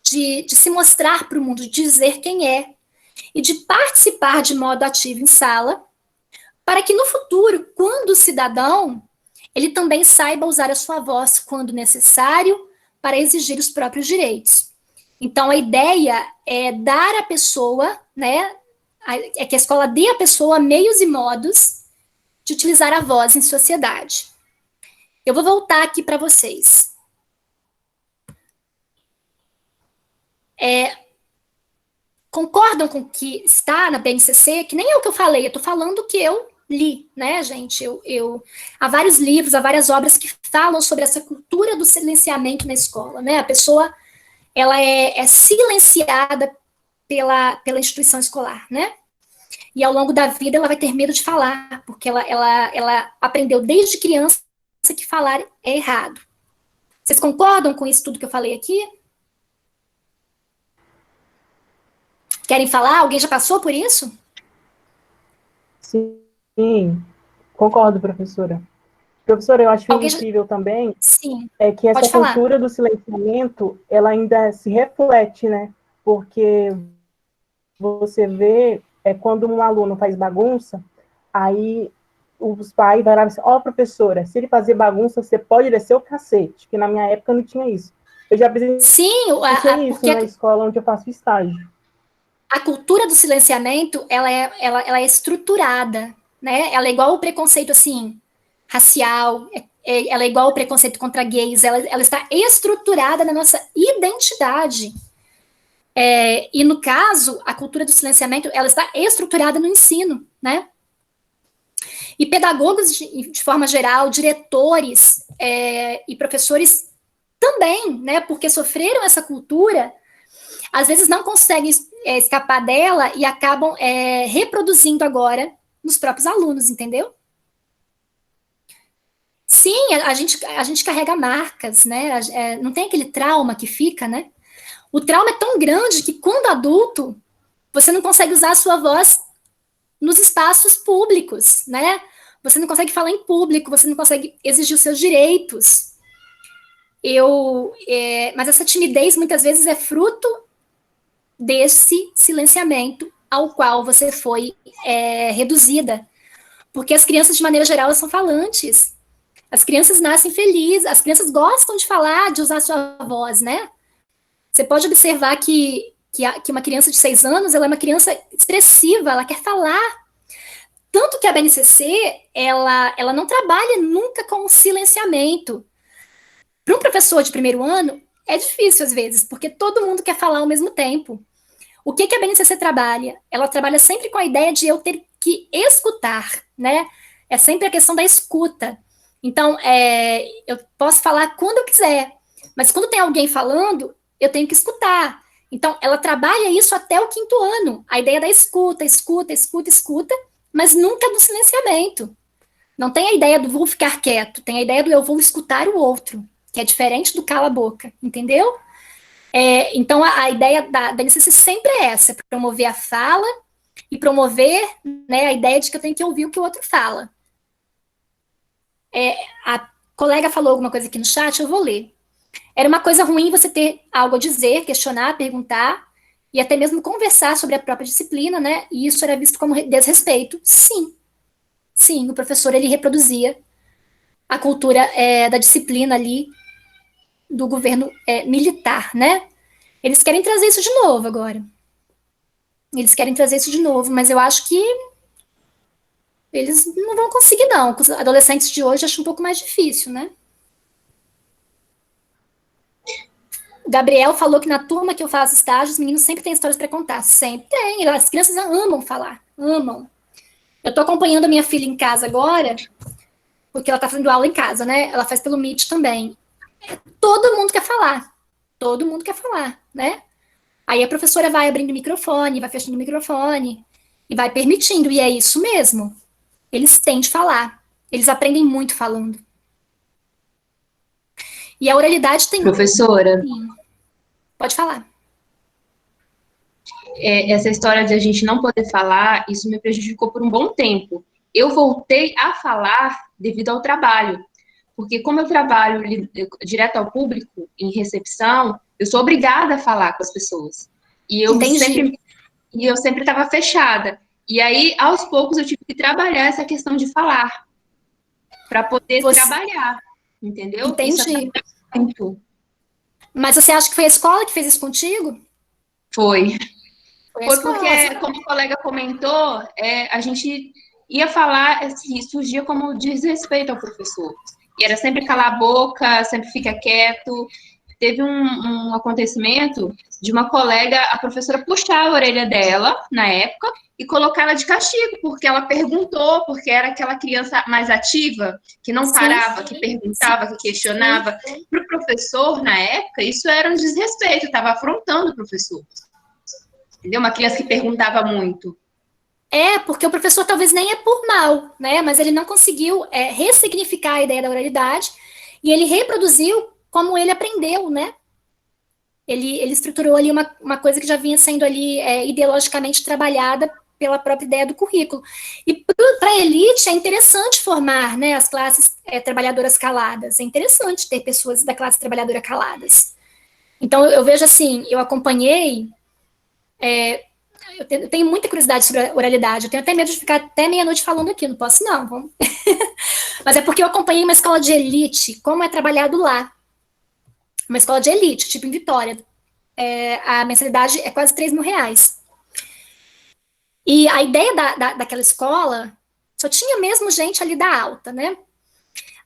de se mostrar para o mundo, de dizer quem é, e de participar de modo ativo em sala, para que no futuro, quando cidadão, ele também saiba usar a sua voz quando necessário para exigir os próprios direitos. Então, a ideia é dar à pessoa, né, é que a escola dê à pessoa meios e modos de utilizar a voz em sociedade. Eu vou voltar aqui para vocês. Concordam com o que está na BNCC? Que nem é o que eu falei, eu estou falando o que eu li, né, gente? Há vários livros, há várias obras que falam sobre essa cultura do silenciamento na escola, né? A pessoa, ela é silenciada pela instituição escolar, né? E ao longo da vida ela vai ter medo de falar, porque ela aprendeu desde criança que falar é errado. Vocês concordam com isso tudo que eu falei aqui? Querem falar? Alguém já passou por isso? Sim, concordo, professora. Professora, eu acho incrível também que essa cultura do silenciamento, ela ainda se reflete, né? Porque você vê, quando um aluno faz bagunça, aí os pais vão lá e dizem, professora, se ele fazer bagunça, você pode descer o cacete, que na minha época não tinha isso. Eu já presenciei Sim, isso na escola onde eu faço estágio. A cultura do silenciamento, ela é estruturada, né? Ela é igual o preconceito, assim, racial, ela é igual o preconceito contra gays, ela está estruturada na nossa identidade. E, no caso, a cultura do silenciamento, ela está estruturada no ensino, né? E pedagogos, de forma geral, diretores e professores também, né? Porque sofreram essa cultura, às vezes não conseguem escapar dela e acabam reproduzindo agora nos próprios alunos, entendeu? Sim, a gente carrega marcas, né? Não tem aquele trauma que fica, né? O trauma é tão grande que, quando adulto, você não consegue usar a sua voz nos espaços públicos, né? Você não consegue falar em público, você não consegue exigir os seus direitos. Mas essa timidez, muitas vezes, é fruto desse silenciamento ao qual você foi reduzida. Porque as crianças, de maneira geral, elas são falantes. As crianças nascem felizes, as crianças gostam de falar, de usar a sua voz, né? Você pode observar que uma criança de 6 anos, ela é uma criança expressiva, ela quer falar. Tanto que a BNCC, ela não trabalha nunca com silenciamento. Para um professor de primeiro ano, é difícil às vezes, porque todo mundo quer falar ao mesmo tempo. O que a BNCC trabalha? Ela trabalha sempre com a ideia de eu ter que escutar, né? É sempre a questão da escuta. Então, eu posso falar quando eu quiser, mas quando tem alguém falando, eu tenho que escutar. Então, ela trabalha isso até o 5º ano. A ideia da escuta, escuta, escuta, escuta, mas nunca do silenciamento. Não tem a ideia do vou ficar quieto, tem a ideia do eu vou escutar o outro, que é diferente do cala a boca, entendeu? Então, a ideia da BNCC sempre é essa, promover a fala e promover, né, a ideia de que eu tenho que ouvir o que o outro fala. A colega falou alguma coisa aqui no chat, eu vou ler. Era uma coisa ruim você ter algo a dizer, questionar, perguntar, e até mesmo conversar sobre a própria disciplina, né? E isso era visto como desrespeito. Sim. Sim, o professor, ele reproduzia a cultura da disciplina ali do governo militar, né? Eles querem trazer isso de novo agora. Eles querem trazer isso de novo, mas eu acho que eles não vão conseguir, não. Com os adolescentes de hoje, acho um pouco mais difícil, né? O Gabriel falou que na turma que eu faço estágio, os meninos sempre têm histórias para contar. Sempre tem. As crianças amam falar. Amam. Eu estou acompanhando a minha filha em casa agora, porque ela está fazendo aula em casa, né? Ela faz pelo Meet também. Todo mundo quer falar. Todo mundo quer falar, né? Aí a professora vai abrindo o microfone, vai fechando o microfone, e vai permitindo. E é isso mesmo. Eles têm de falar. Eles aprendem muito falando. E a oralidade tem... Professora. Sim. Pode falar. Essa história de a gente não poder falar, isso me prejudicou por um bom tempo. Eu voltei a falar devido ao trabalho. Porque como eu trabalho direto ao público, em recepção, eu sou obrigada a falar com as pessoas. E eu sempre estava fechada. E aí, aos poucos, eu tive que trabalhar essa questão de falar. Para poder trabalhar. Entendeu? Entendi. Muito. Mas você acha que foi a escola que fez isso contigo? Foi porque, como o colega comentou, a gente ia falar, assim, surgia como desrespeito ao professor. E era sempre calar a boca, sempre fica quieto. Teve um acontecimento de uma colega, a professora puxar a orelha dela, na época, e colocar ela de castigo, porque ela perguntou, porque era aquela criança mais ativa, que não parava, que perguntava, que questionava. Para o professor, na época, isso era um desrespeito, estava afrontando o professor. Entendeu? Uma criança que perguntava muito. Porque o professor talvez nem é por mal, né? Mas ele não conseguiu ressignificar a ideia da oralidade e ele reproduziu como ele aprendeu, né? Ele estruturou ali uma coisa que já vinha sendo ali ideologicamente trabalhada pela própria ideia do currículo. E para a elite é interessante formar, né, as classes trabalhadoras caladas. É interessante ter pessoas da classe trabalhadora caladas. Então, eu vejo assim, eu acompanhei... Eu tenho muita curiosidade sobre a oralidade, eu tenho até medo de ficar até meia-noite falando aqui, não posso não. Vamos. Mas é porque eu acompanhei uma escola de elite, como é trabalhado lá. uma escola de elite, tipo em Vitória. A mensalidade é quase R$ 3.000. E a ideia daquela escola só tinha mesmo gente ali da alta, né?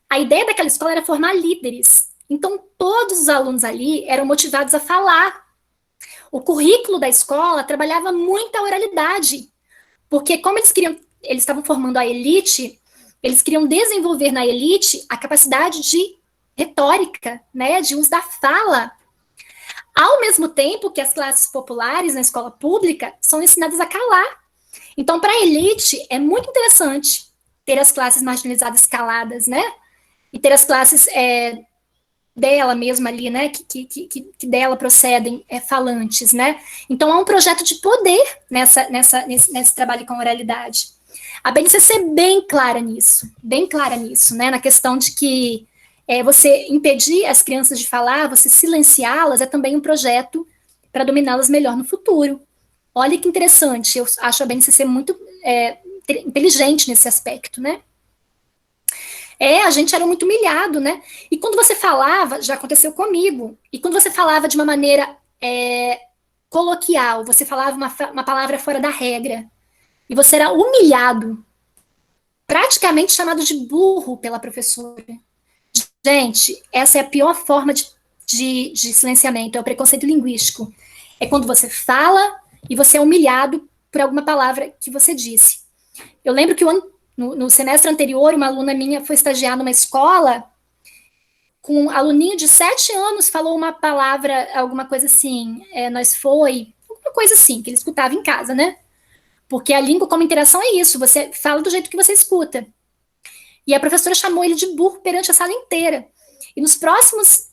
A ideia daquela escola era formar líderes. Então, todos os alunos ali eram motivados a falar. O currículo da escola trabalhava muito a oralidade, porque como eles estavam formando a elite, eles queriam desenvolver na elite a capacidade de retórica, né, de uso da fala, ao mesmo tempo que as classes populares na escola pública são ensinadas a calar. Então, para a elite, é muito interessante ter as classes marginalizadas caladas, né, e ter as classes dela mesma ali, né, que dela procedem falantes, né. Então, há um projeto de poder nesse trabalho com oralidade. A BNCC é bem clara nisso, né, na questão de que você impedir as crianças de falar, você silenciá-las, é também um projeto para dominá-las melhor no futuro. Olha que interessante, eu acho a BNCC muito inteligente nesse aspecto, né. A gente era muito humilhado, né? E quando você falava, já aconteceu comigo, e quando você falava de uma maneira coloquial, você falava uma palavra fora da regra, e você era humilhado, praticamente chamado de burro pela professora. Gente, essa é a pior forma de silenciamento, é o preconceito linguístico. É quando você fala e você é humilhado por alguma palavra que você disse. Eu lembro que no semestre anterior, uma aluna minha foi estagiar numa escola com um aluninho de 7 anos, falou uma palavra, alguma coisa assim, alguma coisa assim, que ele escutava em casa, né? Porque a língua como interação é isso, você fala do jeito que você escuta. E a professora chamou ele de burro perante a sala inteira. E nas próximas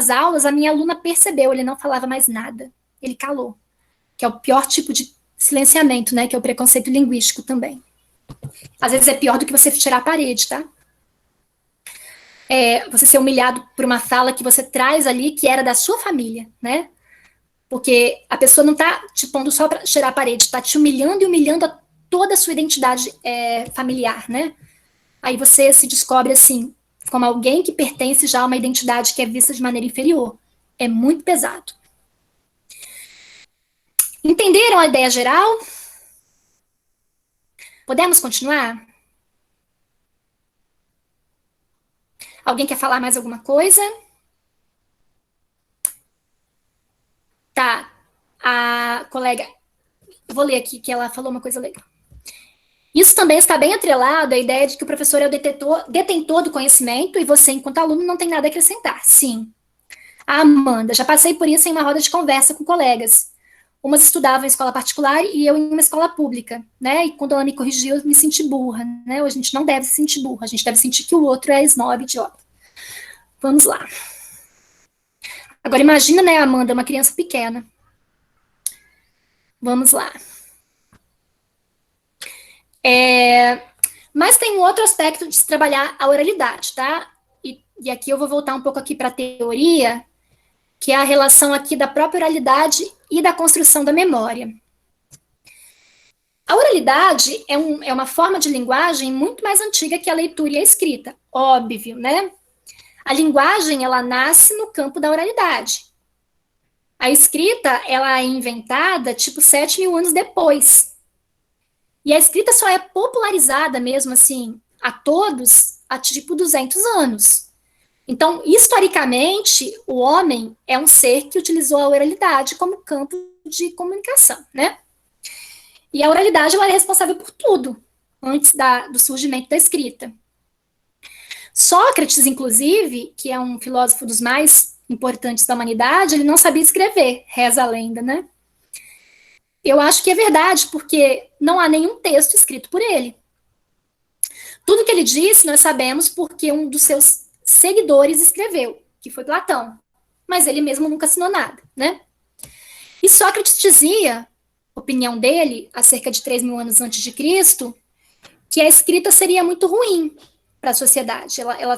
aulas, a minha aluna percebeu, ele não falava mais nada, ele calou, que é o pior tipo de silenciamento, né? Que é o preconceito linguístico também. Às vezes é pior do que você tirar a parede, tá? Você ser humilhado por uma fala que você traz ali, que era da sua família, né? Porque a pessoa não tá te pondo só para tirar a parede, tá te humilhando e humilhando toda a sua identidade familiar, né? Aí você se descobre assim, como alguém que pertence já a uma identidade que é vista de maneira inferior. É muito pesado. Entenderam a ideia geral? Podemos continuar? Alguém quer falar mais alguma coisa? Tá. A colega, vou ler aqui que ela falou uma coisa legal. Isso também está bem atrelado à ideia de que o professor é o detentor do conhecimento e você, enquanto aluno, não tem nada a acrescentar. Sim. A Amanda, já passei por isso em uma roda de conversa com colegas. Umas estudavam em escola particular e eu em uma escola pública, né? E quando ela me corrigiu, eu me senti burra, né? A gente não deve se sentir burra, a gente deve sentir que o outro é snob, idiota. Vamos lá. Agora imagina, né, Amanda, uma criança pequena. Vamos lá. Mas tem um outro aspecto de se trabalhar a oralidade, tá? E aqui eu vou voltar um pouco aqui para a teoria, que é a relação aqui da própria oralidade e da construção da memória. A oralidade é uma forma de linguagem muito mais antiga que a leitura e a escrita, óbvio, né? A linguagem, ela nasce no campo da oralidade. A escrita, ela é inventada, tipo, 7.000 anos depois. E a escrita só é popularizada mesmo, assim, a todos, há, tipo, 200 anos. Então, historicamente, o homem é um ser que utilizou a oralidade como campo de comunicação, né? E a oralidade, ela é responsável por tudo, antes do surgimento da escrita. Sócrates, inclusive, que é um filósofo dos mais importantes da humanidade, ele não sabia escrever, reza a lenda, né? Eu acho que é verdade, porque não há nenhum texto escrito por ele. Tudo que ele disse, nós sabemos porque um dos seus seguidores escreveu, que foi Platão. Mas ele mesmo nunca assinou nada, né? E Sócrates dizia, opinião dele, há cerca de 3.000 anos antes de Cristo, que a escrita seria muito ruim para a sociedade. Ela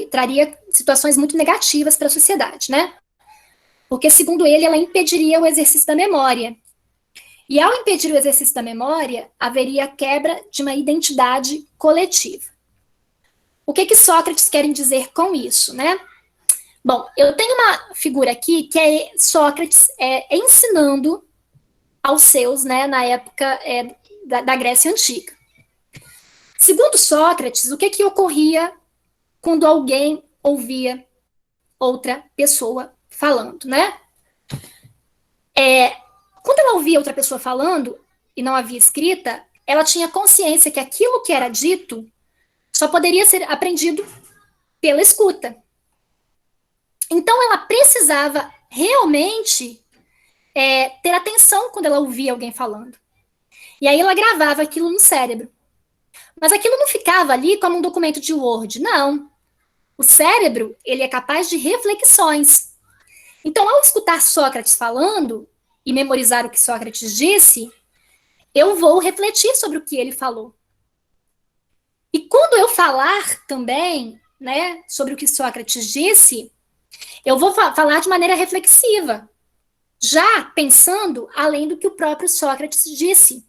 traria situações muito negativas para a sociedade, né? Porque, segundo ele, ela impediria o exercício da memória. E ao impedir o exercício da memória, haveria quebra de uma identidade coletiva. O que Sócrates querem dizer com isso, né? Bom, eu tenho uma figura aqui que é Sócrates ensinando aos seus, né, na época da Grécia Antiga. Segundo Sócrates, o que ocorria quando alguém ouvia outra pessoa falando, né? Quando ela ouvia outra pessoa falando e não havia escrita, ela tinha consciência que aquilo que era dito só poderia ser aprendido pela escuta. Então, ela precisava realmente ter atenção quando ela ouvia alguém falando. E aí ela gravava aquilo no cérebro. Mas aquilo não ficava ali como um documento de Word, não. O cérebro, ele é capaz de reflexões. Então, ao escutar Sócrates falando e memorizar o que Sócrates disse, eu vou refletir sobre o que ele falou. E quando eu falar também, né, sobre o que Sócrates disse, eu vou falar de maneira reflexiva, já pensando além do que o próprio Sócrates disse.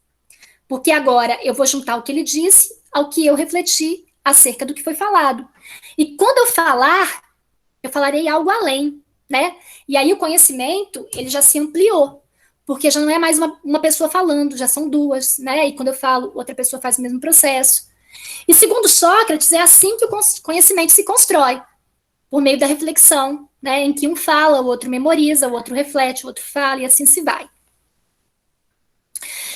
Porque agora eu vou juntar o que ele disse ao que eu refleti acerca do que foi falado. E quando eu falar, eu falarei algo além, né? E aí o conhecimento, ele já se ampliou, porque já não é mais uma pessoa falando, já são duas, né? E quando eu falo, outra pessoa faz o mesmo processo. E segundo Sócrates, é assim que o conhecimento se constrói, por meio da reflexão, né? Em que um fala, o outro memoriza, o outro reflete, o outro fala, e assim se vai.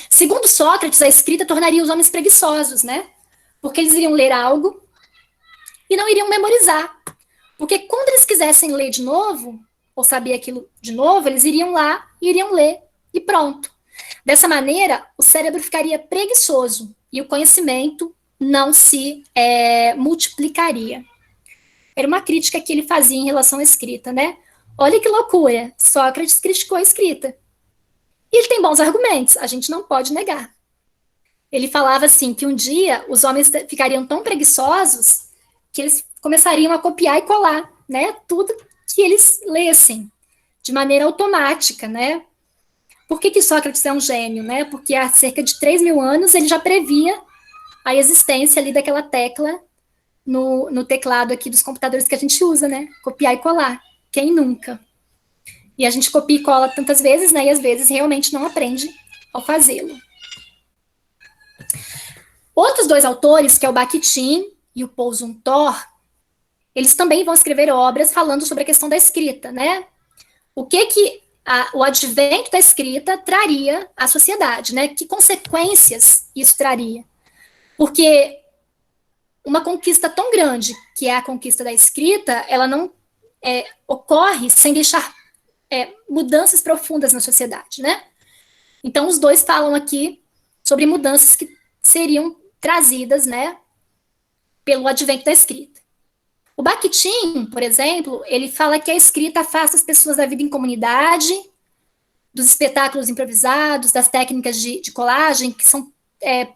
Segundo Sócrates, a escrita tornaria os homens preguiçosos, né? Porque eles iriam ler algo e não iriam memorizar. Porque quando eles quisessem ler de novo, ou saber aquilo de novo, eles iriam lá e iriam ler, e pronto. Dessa maneira, o cérebro ficaria preguiçoso e o conhecimento não se multiplicaria. Era uma crítica que ele fazia em relação à escrita, né? Olha que loucura, Sócrates criticou a escrita. E ele tem bons argumentos, a gente não pode negar. Ele falava assim, que um dia os homens ficariam tão preguiçosos que eles começariam a copiar e colar, né? Tudo que eles lessem, de maneira automática, né? Por que Sócrates é um gênio, né? Porque há cerca de 3.000 anos ele já previa a existência ali daquela tecla no teclado aqui dos computadores que a gente usa, né? Copiar e colar. Quem nunca? E a gente copia e cola tantas vezes, né? E às vezes realmente não aprende ao fazê-lo. Outros dois autores, que é o Bakhtin e o Paul Zumthor, eles também vão escrever obras falando sobre a questão da escrita, né? O que o advento da escrita traria à sociedade, né? Que consequências isso traria? Porque uma conquista tão grande, que é a conquista da escrita, ela não ocorre sem deixar mudanças profundas na sociedade, né? Então, os dois falam aqui sobre mudanças que seriam trazidas, né, pelo advento da escrita. O Bakhtin, por exemplo, ele fala que a escrita afasta as pessoas da vida em comunidade, dos espetáculos improvisados, das técnicas de colagem, que são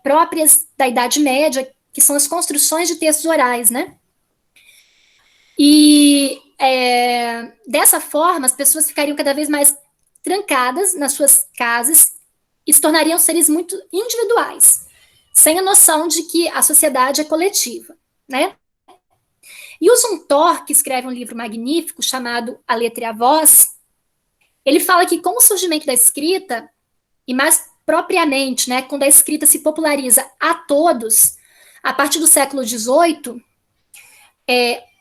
próprias da Idade Média, que são as construções de textos orais, né? E dessa forma, as pessoas ficariam cada vez mais trancadas nas suas casas e se tornariam seres muito individuais, sem a noção de que a sociedade é coletiva, né? E o Zumthor, que escreve um livro magnífico chamado A Letra e a Voz, ele fala que com o surgimento da escrita, e mais propriamente, né, quando a escrita se populariza a todos, a partir do século XVIII,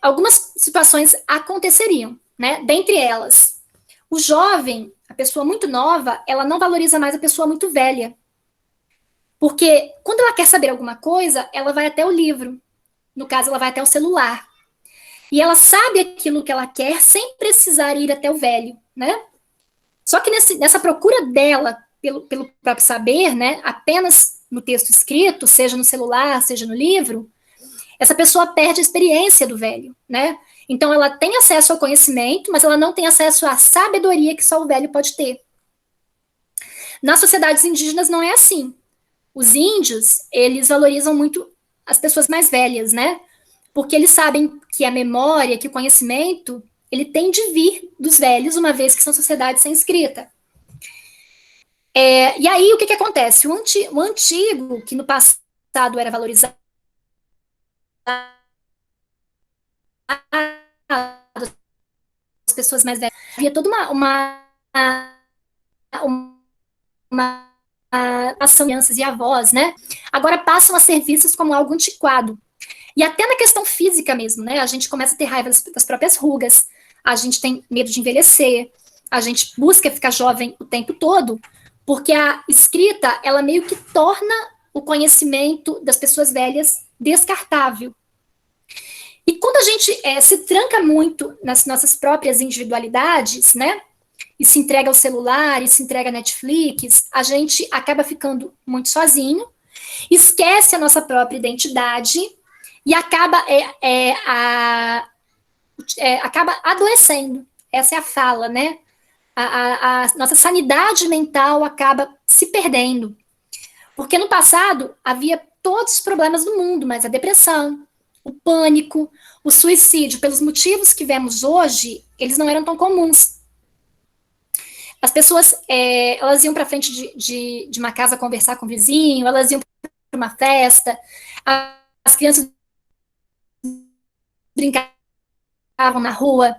algumas situações aconteceriam, né? Dentre elas, o jovem, a pessoa muito nova, ela não valoriza mais a pessoa muito velha. Porque quando ela quer saber alguma coisa, ela vai até o livro. No caso, ela vai até o celular. E ela sabe aquilo que ela quer sem precisar ir até o velho, né? Só que nessa procura dela pelo próprio saber, né, apenas no texto escrito, seja no celular, seja no livro, essa pessoa perde a experiência do velho, né? Então ela tem acesso ao conhecimento, mas ela não tem acesso à sabedoria que só o velho pode ter. Nas sociedades indígenas não é assim. Os índios, eles valorizam muito as pessoas mais velhas, né? Porque eles sabem que a memória, que o conhecimento, ele tem de vir dos velhos, uma vez que são sociedades sem escrita. E aí, o que acontece? O antigo, que no passado era valorizado, pessoas mais velhas. Havia toda uma ação de crianças e avós, né? Agora passam a ser vistas como algo antiquado. E até na questão física mesmo, né? A gente começa a ter raiva das próprias rugas, a gente tem medo de envelhecer, a gente busca ficar jovem o tempo todo, porque a escrita, ela meio que torna o conhecimento das pessoas velhas descartável. E quando a gente se tranca muito nas nossas próprias individualidades, né? E se entrega ao celular, e se entrega à Netflix, a gente acaba ficando muito sozinho, esquece a nossa própria identidade e acaba acaba adoecendo. Essa é a fala, né? A nossa sanidade mental acaba se perdendo. Porque no passado havia todos os problemas do mundo, mas a depressão, o pânico, o suicídio, pelos motivos que vemos hoje, eles não eram tão comuns. As pessoas, elas iam para frente de uma casa conversar com o vizinho, elas iam para uma festa, as crianças brincavam na rua,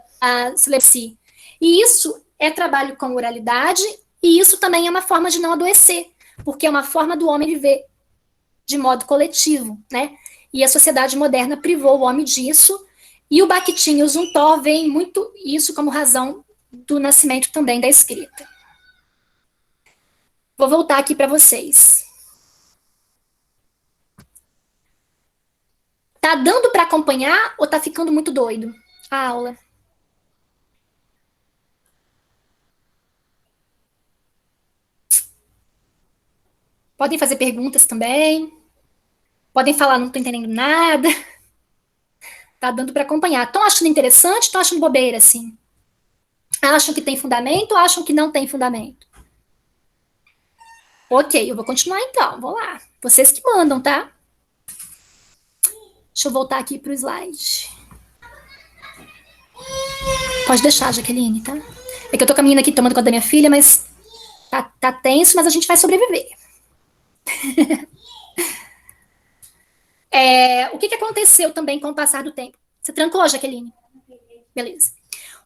se e isso é trabalho com oralidade, e isso também é uma forma de não adoecer, porque é uma forma do homem viver de modo coletivo, né? E a sociedade moderna privou o homem disso, e o Bakhtin e o Zuntov veem muito isso como razão do nascimento também da escrita. Vou voltar aqui para vocês. Tá dando para acompanhar ou tá ficando muito doido a aula? Podem fazer perguntas também. Podem falar, não tô entendendo nada. Tá dando para acompanhar. Estão achando interessante? Estão achando bobeira, assim? Acham que tem fundamento ou acham que não tem fundamento? Ok, eu vou continuar então. Vou lá. Vocês que mandam, tá? Deixa eu voltar aqui pro slide. Pode deixar, Jaqueline, tá? É que eu tô com a menina aqui tomando conta da minha filha, mas tá tenso, mas a gente vai sobreviver. O que aconteceu também com o passar do tempo? Você trancou, Jaqueline? Beleza.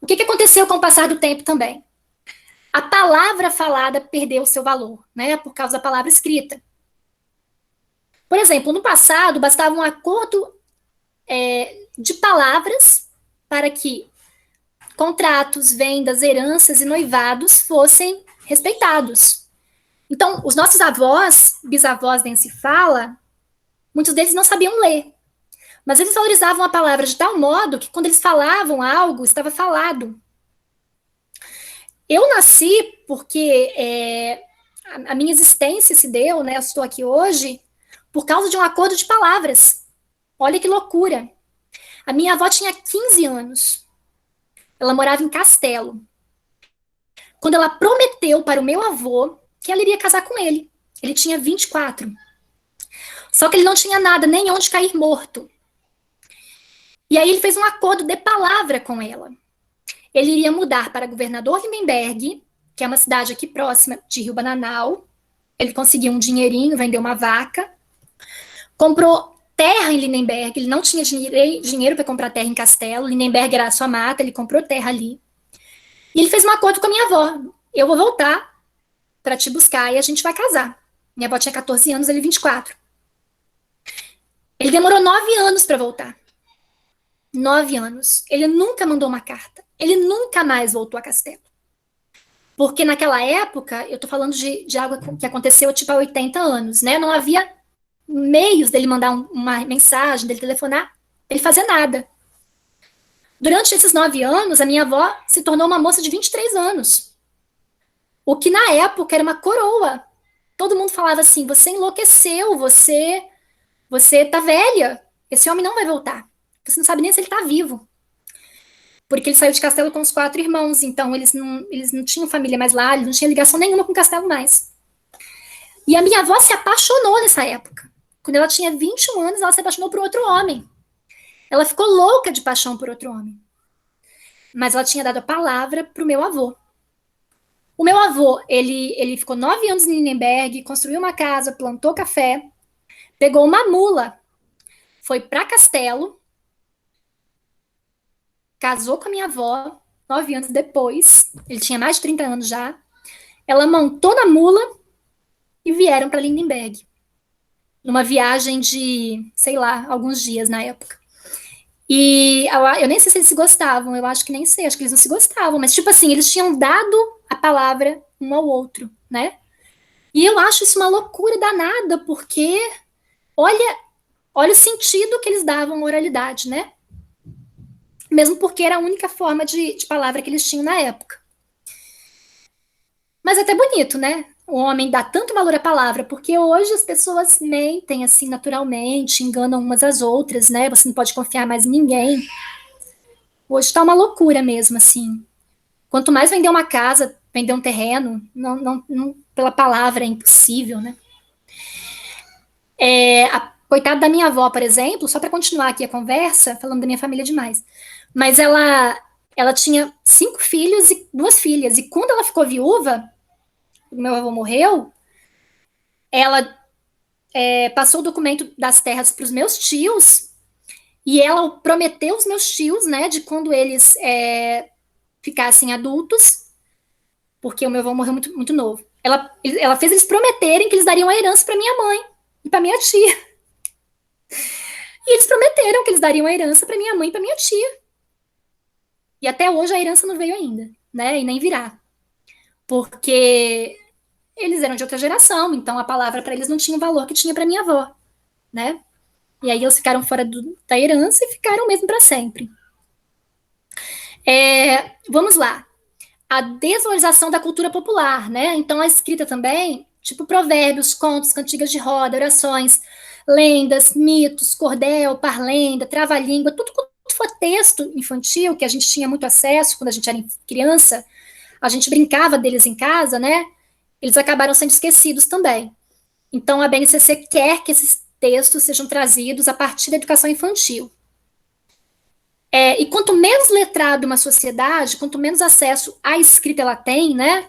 O que aconteceu com o passar do tempo também? A palavra falada perdeu o seu valor, né? Por causa da palavra escrita. Por exemplo, no passado, bastava um acordo de palavras para que contratos, vendas, heranças e noivados fossem respeitados. Então, os nossos avós, bisavós, nem se fala, muitos deles não sabiam ler. Mas eles valorizavam a palavra de tal modo que quando eles falavam algo, estava falado. Eu nasci porque a minha existência se deu, né? Eu estou aqui hoje por causa de um acordo de palavras. Olha que loucura. A minha avó tinha 15 anos. Ela morava em Castelo. Quando ela prometeu para o meu avô que ela iria casar com ele. Ele tinha 24. Só que ele não tinha nada, nem onde cair morto. E aí ele fez um acordo de palavra com ela. Ele iria mudar para Governador Lindenberg, que é uma cidade aqui próxima de Rio Bananal. Ele conseguiu um dinheirinho, vendeu uma vaca. Comprou terra em Lindenberg. Ele não tinha dinheiro para comprar terra em Castelo. Lindenberg era a sua mata, ele comprou terra ali. E ele fez um acordo com a minha avó. Eu vou voltar para te buscar e a gente vai casar. Minha avó tinha 14 anos, ele 24. Ele demorou 9 anos para voltar. 9 anos. Ele nunca mandou uma carta. Ele nunca mais voltou a Castelo. Porque naquela época, eu tô falando de algo que aconteceu tipo há 80 anos, né? Não havia meios dele mandar uma mensagem, dele telefonar, ele fazer nada. Durante esses 9 anos, a minha avó se tornou uma moça de 23 anos. O que na época era uma coroa. Todo mundo falava assim, você enlouqueceu, você tá velha. Esse homem não vai voltar. Você não sabe nem se ele está vivo. Porque ele saiu de Castelo com os 4 irmãos, então eles não tinham família mais lá, ele não tinha ligação nenhuma com Castelo mais. E a minha avó se apaixonou nessa época. Quando ela tinha 21 anos, ela se apaixonou por outro homem. Ela ficou louca de paixão por outro homem. Mas ela tinha dado a palavra para o meu avô. O meu avô, ele ficou 9 anos em Lindenberg, construiu uma casa, plantou café, pegou uma mula, foi para Castelo, casou com a minha avó, 9 anos depois, ele tinha mais de 30 anos já, ela montou na mula e vieram para Lindenberg, numa viagem de, sei lá, alguns dias na época. E eu nem sei se eles se gostavam, eu acho que nem sei, acho que eles não se gostavam, mas tipo assim, eles tinham dado a palavra um ao outro, né? E eu acho isso uma loucura danada, porque olha o sentido que eles davam à oralidade, né? Mesmo porque era a única forma de palavra que eles tinham na época. Mas é até bonito, né? O homem dá tanto valor à palavra, porque hoje as pessoas mentem assim naturalmente, enganam umas às outras, né? Você não pode confiar mais em ninguém. Hoje tá uma loucura mesmo, assim. Quanto mais vender uma casa, vender um terreno, pela palavra é impossível, né? A coitada da minha avó, por exemplo, só para continuar aqui a conversa, falando da minha família demais, mas ela tinha 5 filhos e 2 filhas, e quando ela ficou viúva, meu avô morreu, ela passou o documento das terras para os meus tios, e ela prometeu aos meus tios, né, de quando eles ficassem adultos, porque o meu avô morreu muito, muito novo. Ela fez eles prometerem que eles dariam a herança para minha mãe e para minha tia. E eles prometeram que eles dariam a herança para minha mãe e para minha tia. E até hoje a herança não veio ainda, né? E nem virá. Porque eles eram de outra geração, então a palavra para eles não tinha o valor que tinha para minha avó, né? E aí eles ficaram fora da herança e ficaram mesmo para sempre. Vamos lá. A desvalorização da cultura popular, né? Então a escrita também, tipo provérbios, contos, cantigas de roda, orações, lendas, mitos, cordel, parlenda, trava-língua, tudo quanto for texto infantil, que a gente tinha muito acesso quando a gente era criança, a gente brincava deles em casa, né? Eles acabaram sendo esquecidos também. Então a BNCC quer que esses textos sejam trazidos a partir da educação infantil. E quanto menos letrado uma sociedade, quanto menos acesso à escrita ela tem, né?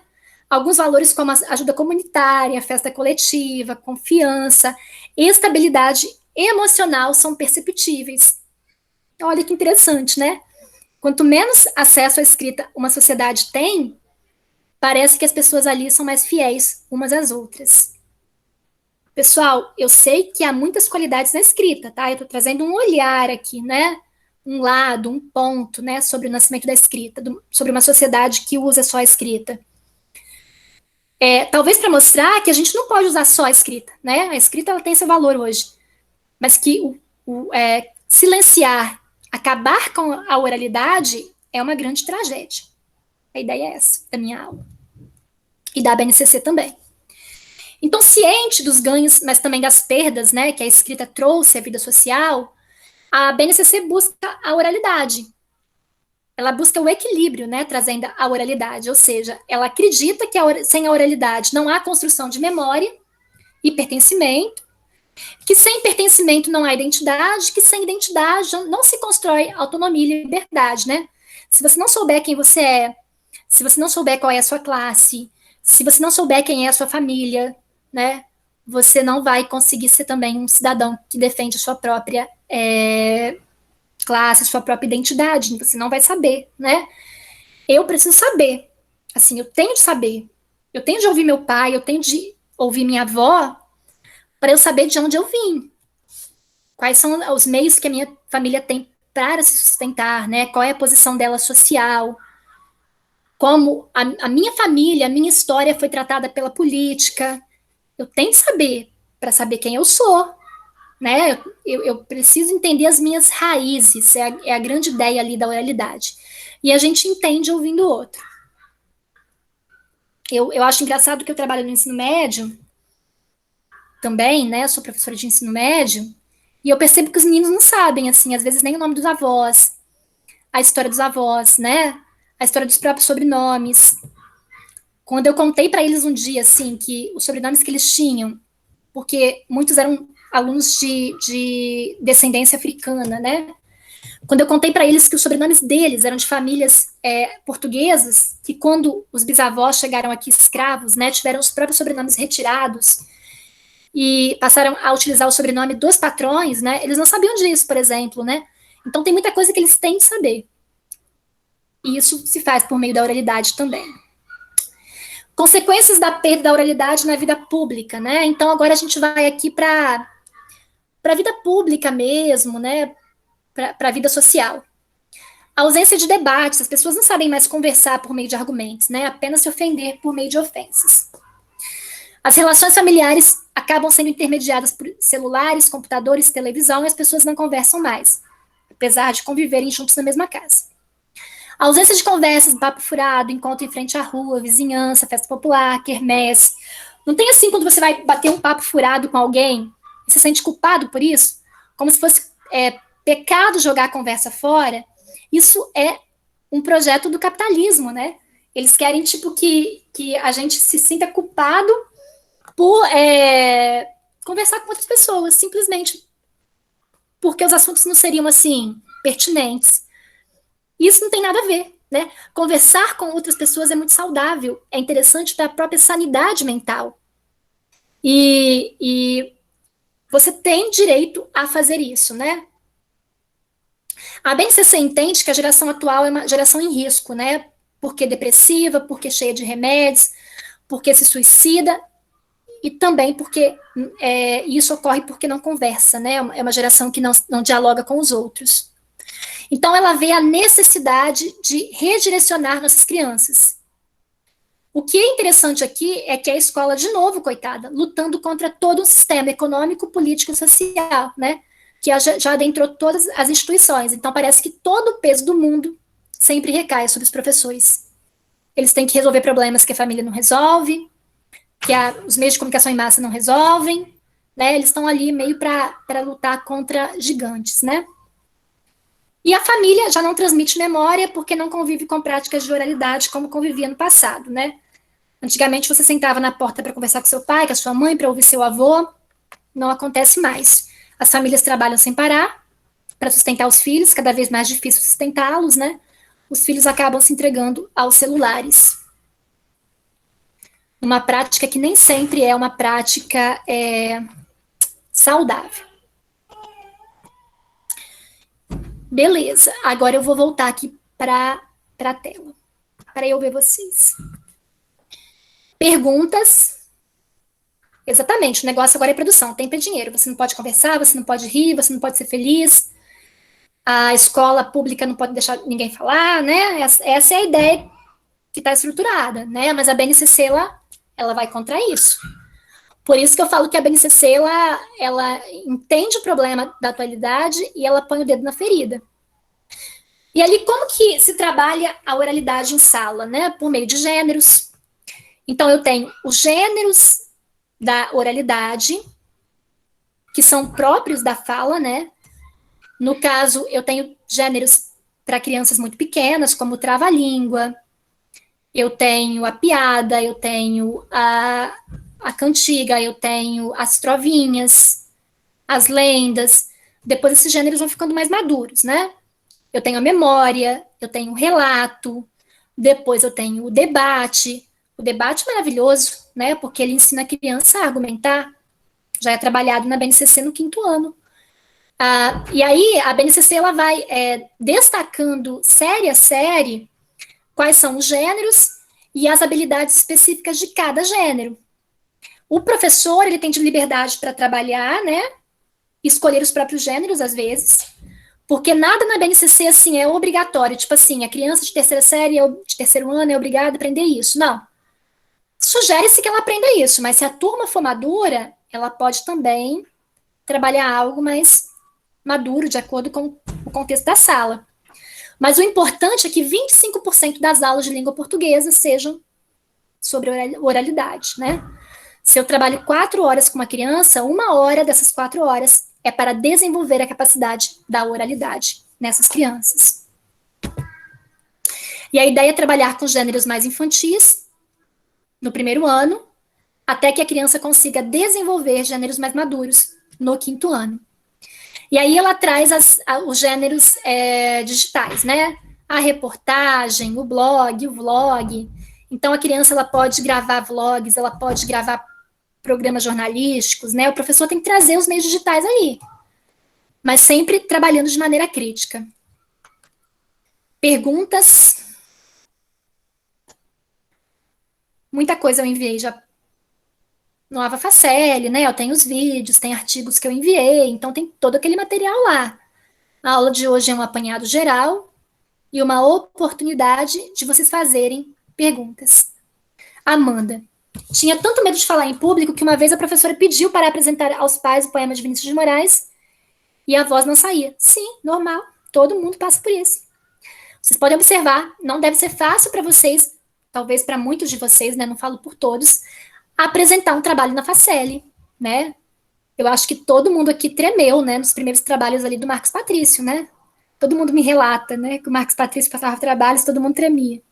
Alguns valores como a ajuda comunitária, festa coletiva, confiança, estabilidade emocional são perceptíveis. Olha que interessante, né? Quanto menos acesso à escrita uma sociedade tem, parece que as pessoas ali são mais fiéis umas às outras. Pessoal, eu sei que há muitas qualidades na escrita, tá? Eu estou trazendo um olhar aqui, né? Um lado, um ponto, né, sobre o nascimento da escrita, sobre uma sociedade que usa só a escrita. Talvez para mostrar que a gente não pode usar só a escrita, né? A escrita ela tem seu valor hoje, mas que silenciar, acabar com a oralidade é uma grande tragédia. A ideia é essa da minha aula e da BNCC também. Então, ciente dos ganhos, mas também das perdas, né, que a escrita trouxe à vida social, a BNCC busca a oralidade. Ela busca o equilíbrio, né, trazendo a oralidade, ou seja, ela acredita que sem a oralidade não há construção de memória e pertencimento, que sem pertencimento não há identidade, que sem identidade não se constrói autonomia e liberdade, né? Se você não souber quem você é, se você não souber qual é a sua classe, se você não souber quem é a sua família, né, você não vai conseguir ser também um cidadão que defende a sua própria classe, a sua própria identidade. Você não vai saber, né? Eu preciso saber. Assim, eu tenho de saber. Eu tenho de ouvir meu pai, eu tenho de ouvir minha avó para eu saber de onde eu vim. Quais são os meios que a minha família tem para se sustentar, né? Qual é a posição dela social? Como a minha família, a minha história foi tratada pela política. Eu tenho de saber para saber quem eu sou, né? Eu preciso entender as minhas raízes, é a grande ideia ali da oralidade. E a gente entende ouvindo o outro. Eu acho engraçado que eu trabalho no ensino médio também, né? Eu sou professora de ensino médio, e eu percebo que os meninos não sabem, assim, às vezes nem o nome dos avós, a história dos avós, né? A história dos próprios sobrenomes. Quando eu contei para eles um dia, assim, que os sobrenomes que eles tinham, porque muitos eram alunos de descendência africana, né? Quando eu contei para eles que os sobrenomes deles eram de famílias portuguesas, que quando os bisavós chegaram aqui escravos, né, tiveram os próprios sobrenomes retirados e passaram a utilizar o sobrenome dos patrões, né? Eles não sabiam disso, por exemplo, né? Então tem muita coisa que eles têm de saber. E isso se faz por meio da oralidade também. Consequências da perda da oralidade na vida pública, né? Então, agora a gente vai aqui para a vida pública mesmo, né? Para a vida social. A ausência de debates, as pessoas não sabem mais conversar por meio de argumentos, né? Apenas se ofender por meio de ofensas. As relações familiares acabam sendo intermediadas por celulares, computadores, televisão, e as pessoas não conversam mais, apesar de conviverem juntos na mesma casa. A ausência de conversas, papo furado, encontro em frente à rua, vizinhança, festa popular, quermesse. Não tem assim quando você vai bater um papo furado com alguém e se sente culpado por isso? Como se fosse pecado jogar a conversa fora? Isso é um projeto do capitalismo, né? Eles querem, tipo, que a gente se sinta culpado por conversar com outras pessoas, simplesmente porque os assuntos não seriam, assim, pertinentes. Isso não tem nada a ver, né? Conversar com outras pessoas é muito saudável, é interessante para a própria sanidade mental. E você tem direito a fazer isso, né? A BNCC entende que a geração atual é uma geração em risco, né? Porque depressiva, porque cheia de remédios, porque se suicida, e também porque isso ocorre porque não conversa, né? É uma geração que não dialoga com os outros. Então, ela vê a necessidade de redirecionar nossas crianças. O que é interessante aqui é que a escola, de novo, coitada, lutando contra todo um sistema econômico, político e social, né? Que já adentrou todas as instituições. Então, parece que todo o peso do mundo sempre recai sobre os professores. Eles têm que resolver problemas que a família não resolve, que os meios de comunicação em massa não resolvem, né? Eles estão ali meio para lutar contra gigantes, né? E a família já não transmite memória porque não convive com práticas de oralidade como convivia no passado, né? Antigamente você sentava na porta para conversar com seu pai, com a sua mãe, para ouvir seu avô. Não acontece mais. As famílias trabalham sem parar para sustentar os filhos, cada vez mais difícil sustentá-los, né? Os filhos acabam se entregando aos celulares. Uma prática que nem sempre é uma prática saudável. Beleza, agora eu vou voltar aqui para a tela, para eu ver vocês. Perguntas. Exatamente, o negócio agora é produção, tempo é dinheiro. Você não pode conversar, você não pode rir, você não pode ser feliz. A escola pública não pode deixar ninguém falar, né? Essa é a ideia que está estruturada, né? Mas a BNCC, ela vai contra isso. Por isso que eu falo que a BNCC, ela entende o problema da atualidade e ela põe o dedo na ferida. E ali, como que se trabalha a oralidade em sala, né? Por meio de gêneros. Então, eu tenho os gêneros da oralidade, que são próprios da fala, né? No caso, eu tenho gêneros para crianças muito pequenas, como o trava-língua, eu tenho a piada, eu tenho a cantiga, eu tenho as trovinhas, as lendas. Depois esses gêneros vão ficando mais maduros, né? Eu tenho a memória, eu tenho o relato, depois eu tenho o debate. O debate é maravilhoso, né? Porque ele ensina a criança a argumentar. Já é trabalhado na BNCC no 5º ano. E aí a BNCC ela vai destacando série a série quais são os gêneros e as habilidades específicas de cada gênero. O professor, ele tem de liberdade para trabalhar, né? Escolher os próprios gêneros, às vezes, porque nada na BNCC, assim, é obrigatório. Tipo assim, a criança de terceira série, de terceiro ano, é obrigada a aprender isso. Não. Sugere-se que ela aprenda isso, mas se a turma for madura, ela pode também trabalhar algo mais maduro, de acordo com o contexto da sala. Mas o importante é que 25% das aulas de língua portuguesa sejam sobre oralidade, né? Se eu trabalho 4 horas com uma criança, 1 hora dessas 4 horas é para desenvolver a capacidade da oralidade nessas crianças. E a ideia é trabalhar com gêneros mais infantis no 1º ano, até que a criança consiga desenvolver gêneros mais maduros no 5º ano. E aí ela traz os gêneros digitais, né? A reportagem, o blog, o vlog. Então a criança ela pode gravar vlogs, ela pode gravar programas jornalísticos, né? O professor tem que trazer os meios digitais aí, mas sempre trabalhando de maneira crítica. Perguntas? Muita coisa eu enviei já no Ava Faceli, né? Eu tenho os vídeos, tem artigos que eu enviei, então tem todo aquele material lá. A aula de hoje é um apanhado geral e uma oportunidade de vocês fazerem perguntas. Amanda, tinha tanto medo de falar em público que uma vez a professora pediu para apresentar aos pais o poema de Vinícius de Moraes e a voz não saía. Sim, normal, todo mundo passa por isso. Vocês podem observar, não deve ser fácil para vocês, talvez para muitos de vocês, né, não falo por todos, apresentar um trabalho na Faceli, né? Eu acho que todo mundo aqui tremeu, né, nos primeiros trabalhos ali do Marcos Patrício, né? Todo mundo me relata, né, que o Marcos Patrício passava trabalhos, todo mundo tremia.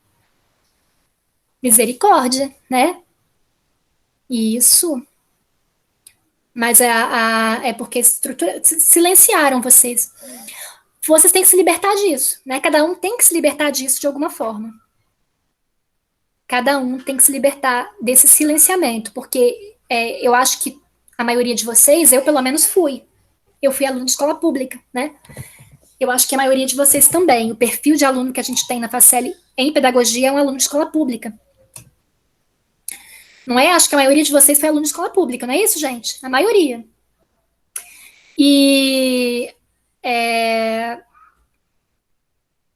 Misericórdia, né? Isso. Mas é porque silenciaram vocês. Vocês têm que se libertar disso, né? Cada um tem que se libertar disso de alguma forma. Cada um tem que se libertar desse silenciamento, porque eu acho que a maioria de vocês, eu pelo menos fui. Eu fui aluno de escola pública, né? Eu acho que a maioria de vocês também. O perfil de aluno que a gente tem na Faceli em pedagogia é um aluno de escola pública. Não é? Acho que a maioria de vocês foi aluno de escola pública, não é isso, gente? A maioria. E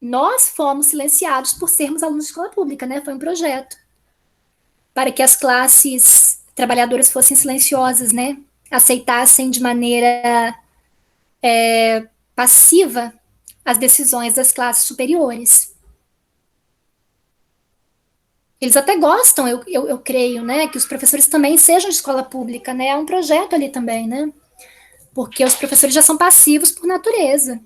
nós fomos silenciados por sermos alunos de escola pública, né? Foi um projeto para que as classes trabalhadoras fossem silenciosas, né? Aceitassem de maneira passiva as decisões das classes superiores. Eles até gostam, eu creio, né, que os professores também sejam de escola pública, né, é um projeto ali também, né, porque os professores já são passivos por natureza.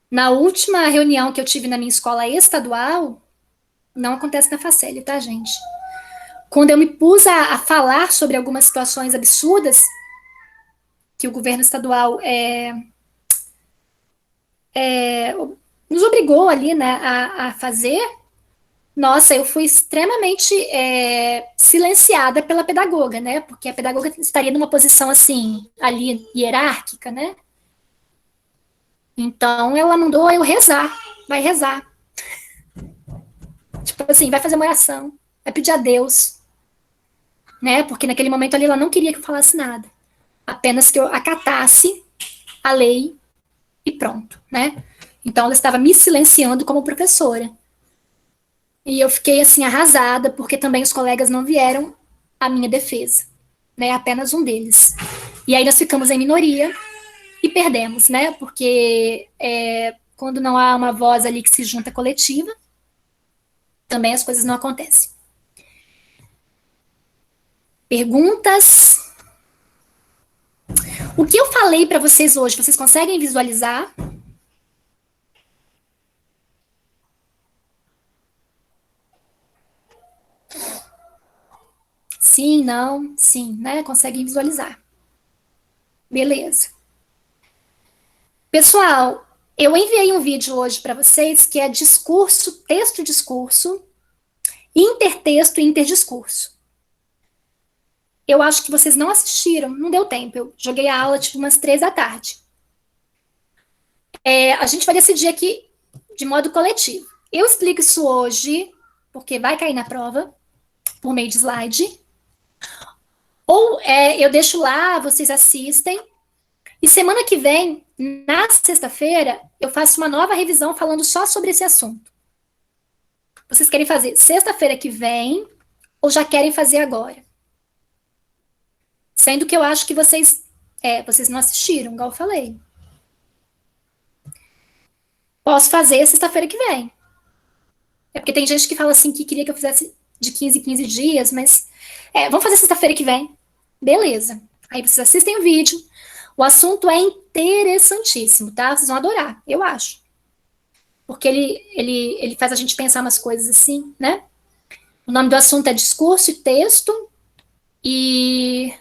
Na última reunião que eu tive na minha escola estadual, não acontece na Faceli, tá, gente? Quando eu me pus a falar sobre algumas situações absurdas que o governo estadual nos obrigou ali, né, a fazer, nossa, eu fui extremamente silenciada pela pedagoga, né? Porque a pedagoga estaria numa posição assim, ali, hierárquica, né? Então, ela mandou eu rezar. Vai rezar. Tipo assim, vai fazer uma oração. Vai pedir a Deus. Né? Porque naquele momento ali ela não queria que eu falasse nada. Apenas que eu acatasse a lei e pronto, né? Então, ela estava me silenciando como professora. E eu fiquei, assim, arrasada, porque também os colegas não vieram à minha defesa, né, apenas um deles. E aí nós ficamos em minoria e perdemos, né, porque quando não há uma voz ali que se junta coletiva, também as coisas não acontecem. Perguntas? O que eu falei para vocês hoje, vocês conseguem visualizar? Sim, não, sim, né? Conseguem visualizar. Beleza. Pessoal, eu enviei um vídeo hoje para vocês que é discurso, texto-discurso, intertexto e interdiscurso. Eu acho que vocês não assistiram, não deu tempo. Eu joguei a aula tipo umas 3 da tarde. A gente vai decidir aqui de modo coletivo. Eu explico isso hoje, porque vai cair na prova, por meio de slide. Ou eu deixo lá, vocês assistem. E semana que vem, na sexta-feira, eu faço uma nova revisão falando só sobre esse assunto. Vocês querem fazer sexta-feira que vem ou já querem fazer agora? Sendo que eu acho que vocês não assistiram, igual eu falei. Posso fazer sexta-feira que vem. É porque tem gente que fala assim que queria que eu fizesse de 15 em 15 dias, mas vamos fazer sexta-feira que vem. Beleza. Aí vocês assistem o vídeo. O assunto é interessantíssimo, tá? Vocês vão adorar, eu acho. Porque ele faz a gente pensar umas coisas assim, né? O nome do assunto é discurso e texto e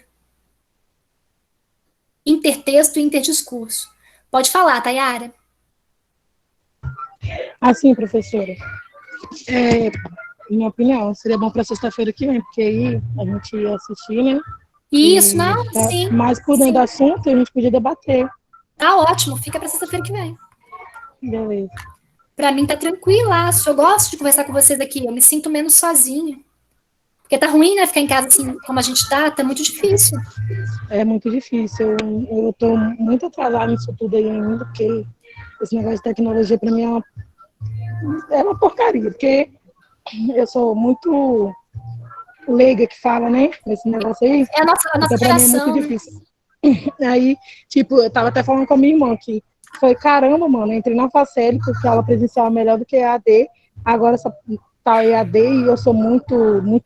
intertexto e interdiscurso. Pode falar, Tayara. Sim, professora. Minha opinião, seria bom para sexta-feira que vem, porque aí a gente ia assistir, né? Isso, não, sim. Mas por dentro do assunto, a gente podia debater. Tá ótimo, fica para sexta-feira que vem. Beleza. Para mim tá tranquilaço. Eu gosto de conversar com vocês aqui. Eu me sinto menos sozinha. Porque tá ruim, né? Ficar em casa assim como a gente tá muito difícil. É muito difícil. Eu tô muito atrasada nisso tudo aí ainda, porque esse negócio de tecnologia para mim é uma porcaria, porque eu sou muito leiga que fala, né? Esse negócio aí. É a nossa então, geração. Pra mim é muito difícil. Aí, tipo, eu tava até falando com a minha irmã que foi, caramba, mano, eu entrei na Facel porque a aula presencial é melhor do que a AD, agora essa tá EAD e eu sou muito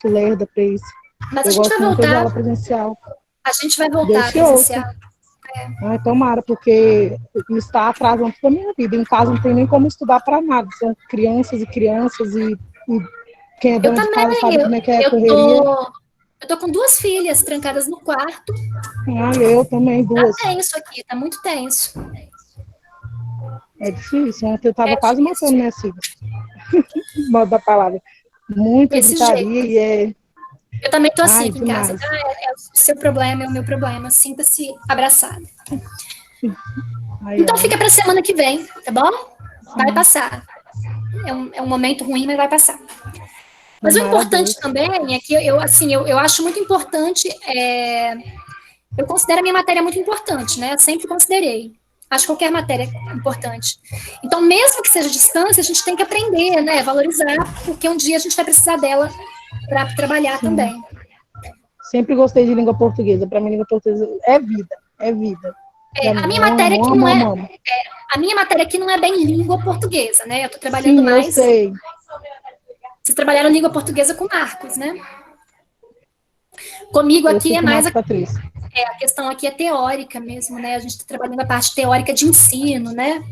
lerda pra isso. Mas eu a gente vai gosto muito de aula voltar. presencial. A gente vai voltar presencial. Ai, tomara, porque isso está atrasando toda a minha vida. Em casa não tem nem como estudar para nada. São crianças e quem é dona de casa sabe como é que é a correria. Eu tô com 2 filhas trancadas no quarto. Eu também, 2. Tá tenso aqui, tá muito tenso. É difícil. Ontem eu estava quase matando minhas filhas. Modo da palavra. Muita gritaria e Eu também tô assim aqui demais. em casa. É o seu problema, é o meu problema. Sinta-se abraçada. Então fica pra semana que vem, tá bom? Vai passar. É um momento ruim, mas vai passar. Mas o importante também é que eu acho muito importante, eu considero a minha matéria muito importante, né? Eu sempre considerei. Acho qualquer matéria importante. Então, mesmo que seja distância, a gente tem que aprender, né? Valorizar, porque um dia a gente vai precisar dela para trabalhar também. Sempre gostei de língua portuguesa. Para mim, língua portuguesa é vida, é vida. A minha matéria aqui não é, a minha matéria aqui não é bem língua portuguesa, né? Eu estou trabalhando mais. Eu sei. Vocês trabalharam língua portuguesa com Marcos, né? Comigo aqui é mais a questão aqui é teórica mesmo, né? A gente está trabalhando a parte teórica de ensino, né?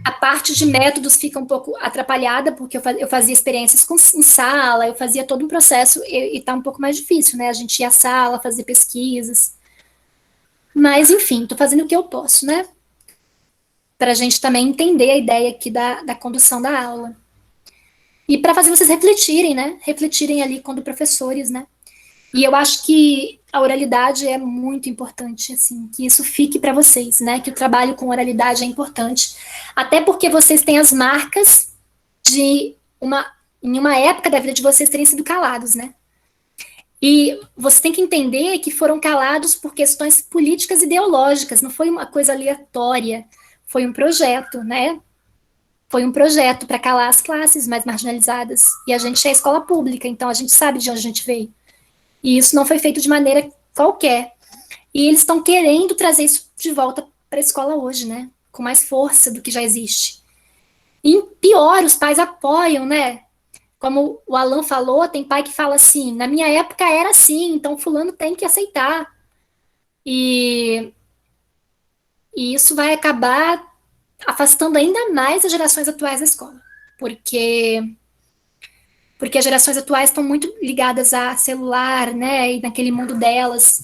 A parte de métodos fica um pouco atrapalhada, porque eu fazia experiências em sala, eu fazia todo um processo e está um pouco mais difícil, né? A gente ia à sala, fazer pesquisas. Mas, enfim, estou fazendo o que eu posso, né? Para a gente também entender a ideia aqui da condução da aula. E para fazer vocês refletirem, né? Refletirem ali quando professores, né? E eu acho que a oralidade é muito importante, assim, que isso fique para vocês, né? Que o trabalho com oralidade é importante. Até porque vocês têm as marcas em uma época da vida de vocês terem sido calados, né? E você tem que entender que foram calados por questões políticas e ideológicas, não foi uma coisa aleatória, foi um projeto, né? Foi um projeto para calar as classes mais marginalizadas. E a gente é escola pública, então a gente sabe de onde a gente veio. E isso não foi feito de maneira qualquer. E eles estão querendo trazer isso de volta para a escola hoje, né? Com mais força do que já existe. E pior, os pais apoiam, né? Como o Alan falou, tem pai que fala assim, na minha época era assim, então fulano tem que aceitar. E isso vai acabar afastando ainda mais as gerações atuais da escola. Porque as gerações atuais estão muito ligadas a celular, né, e naquele mundo delas,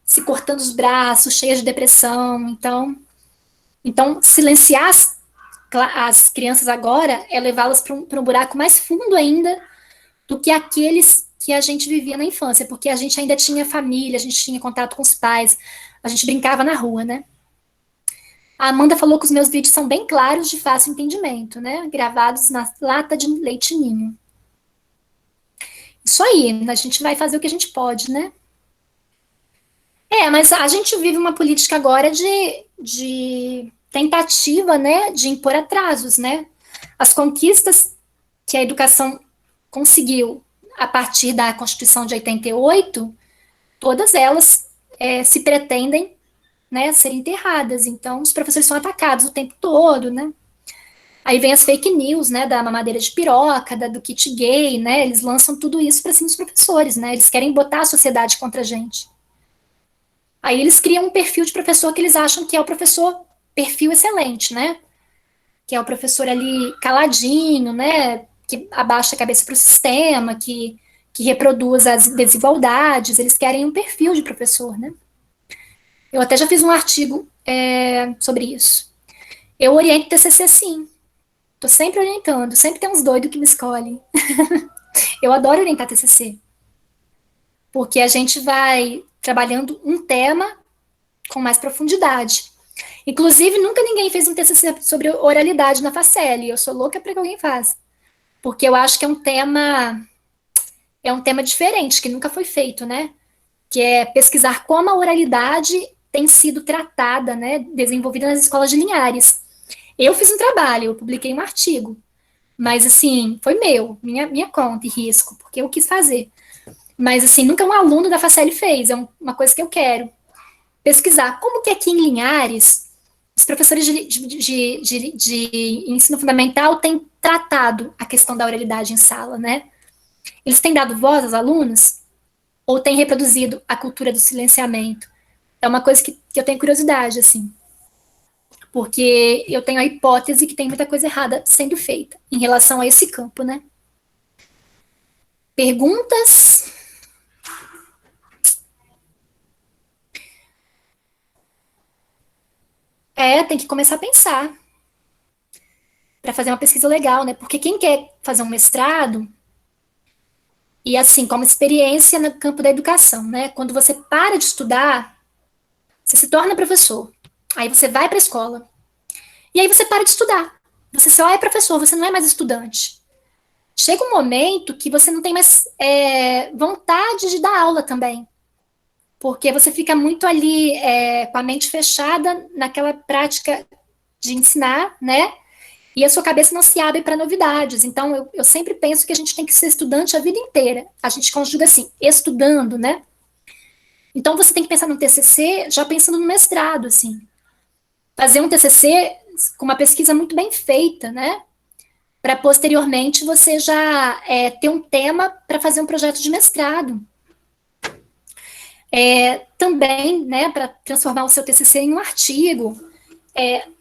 se cortando os braços, cheias de depressão. Então silenciar as crianças agora é levá-las para um buraco mais fundo ainda do que aqueles que a gente vivia na infância, porque a gente ainda tinha família, a gente tinha contato com os pais, a gente brincava na rua, né? A Amanda falou que os meus vídeos são bem claros, de fácil entendimento, né? Gravados na lata de leite ninho. Isso aí, a gente vai fazer o que a gente pode, né? Mas a gente vive uma política agora de tentativa, né, de impor atrasos, né? As conquistas que a educação conseguiu a partir da Constituição de 88, todas elas se pretendem, né, ser enterradas. Então, os professores são atacados o tempo todo, né? Aí vem as fake news, né, da mamadeira de piroca, do kit gay, né, eles lançam tudo isso para cima dos professores, né, eles querem botar a sociedade contra a gente. Aí eles criam um perfil de professor que eles acham que é o professor perfil excelente, né, que é o professor ali caladinho, né, que abaixa a cabeça para o sistema, que reproduz as desigualdades, eles querem um perfil de professor, né. Eu até já fiz um artigo sobre isso. Eu oriento TCC sim. Tô sempre orientando, sempre tem uns doidos que me escolhem. Eu adoro orientar TCC. Porque a gente vai trabalhando um tema com mais profundidade. Inclusive, nunca ninguém fez um TCC sobre oralidade na Faceli. Eu sou louca para que alguém faça. Porque eu acho que é um tema diferente, que nunca foi feito, né? Que é pesquisar como a oralidade tem sido tratada, né? Desenvolvida nas escolas de Linhares. Eu fiz um trabalho, eu publiquei um artigo. Mas, assim, foi minha conta e risco, porque eu quis fazer. Mas, assim, nunca um aluno da Faceli fez. É uma coisa que eu quero. Pesquisar como que aqui em Linhares os professores de ensino fundamental têm tratado a questão da oralidade em sala, né? Eles têm dado voz aos alunos ou têm reproduzido a cultura do silenciamento? É uma coisa que eu tenho curiosidade, assim, porque eu tenho a hipótese que tem muita coisa errada sendo feita em relação a esse campo, né? Perguntas? Tem que começar a pensar para fazer uma pesquisa legal, né? Porque quem quer fazer um mestrado, e assim, como experiência no campo da educação, né? Quando você para de estudar, você se torna professor. Aí você vai para a escola. E aí você para de estudar. Você só é professor, você não é mais estudante. Chega um momento que você não tem mais vontade de dar aula também. Porque você fica muito ali com a mente fechada naquela prática de ensinar, né? E a sua cabeça não se abre para novidades. Então, eu sempre penso que a gente tem que ser estudante a vida inteira. A gente conjuga assim, estudando, né? Então, você tem que pensar no TCC já pensando no mestrado, assim. Fazer um TCC com uma pesquisa muito bem feita, né? Para posteriormente você já ter um tema para fazer um projeto de mestrado. Também, né, para transformar o seu TCC em um artigo.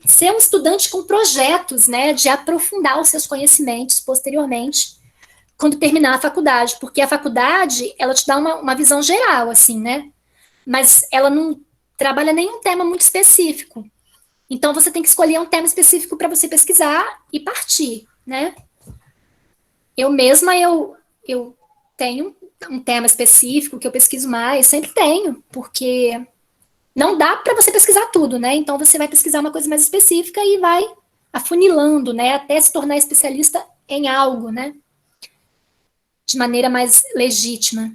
Ser um estudante com projetos, né, de aprofundar os seus conhecimentos posteriormente, quando terminar a faculdade, porque a faculdade, ela te dá uma visão geral, assim, né, mas ela não trabalha nenhum tema muito específico. Então, você tem que escolher um tema específico para você pesquisar e partir, né. Eu mesma, eu tenho um tema específico que eu pesquiso mais, sempre tenho, porque não dá para você pesquisar tudo, né? Então você vai pesquisar uma coisa mais específica e vai afunilando, né? Até se tornar especialista em algo, né? De maneira mais legítima.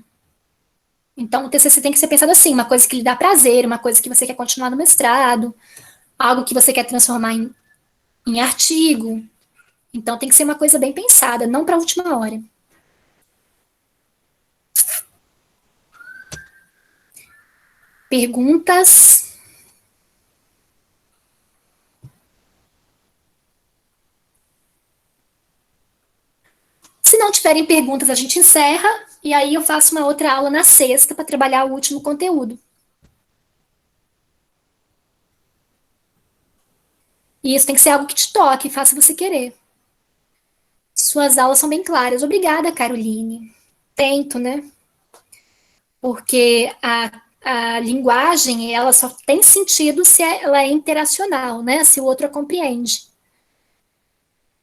Então o TCC tem que ser pensado assim, uma coisa que lhe dá prazer, uma coisa que você quer continuar no mestrado, algo que você quer transformar em artigo. Então tem que ser uma coisa bem pensada, não para a última hora. Perguntas? Se não tiverem perguntas, a gente encerra, e aí eu faço uma outra aula na sexta para trabalhar o último conteúdo. E isso tem que ser algo que te toque, faça você querer. Suas aulas são bem claras. Obrigada, Caroline. Tento, né? Porque a linguagem, ela só tem sentido se ela é interacional, né? Se o outro a compreende.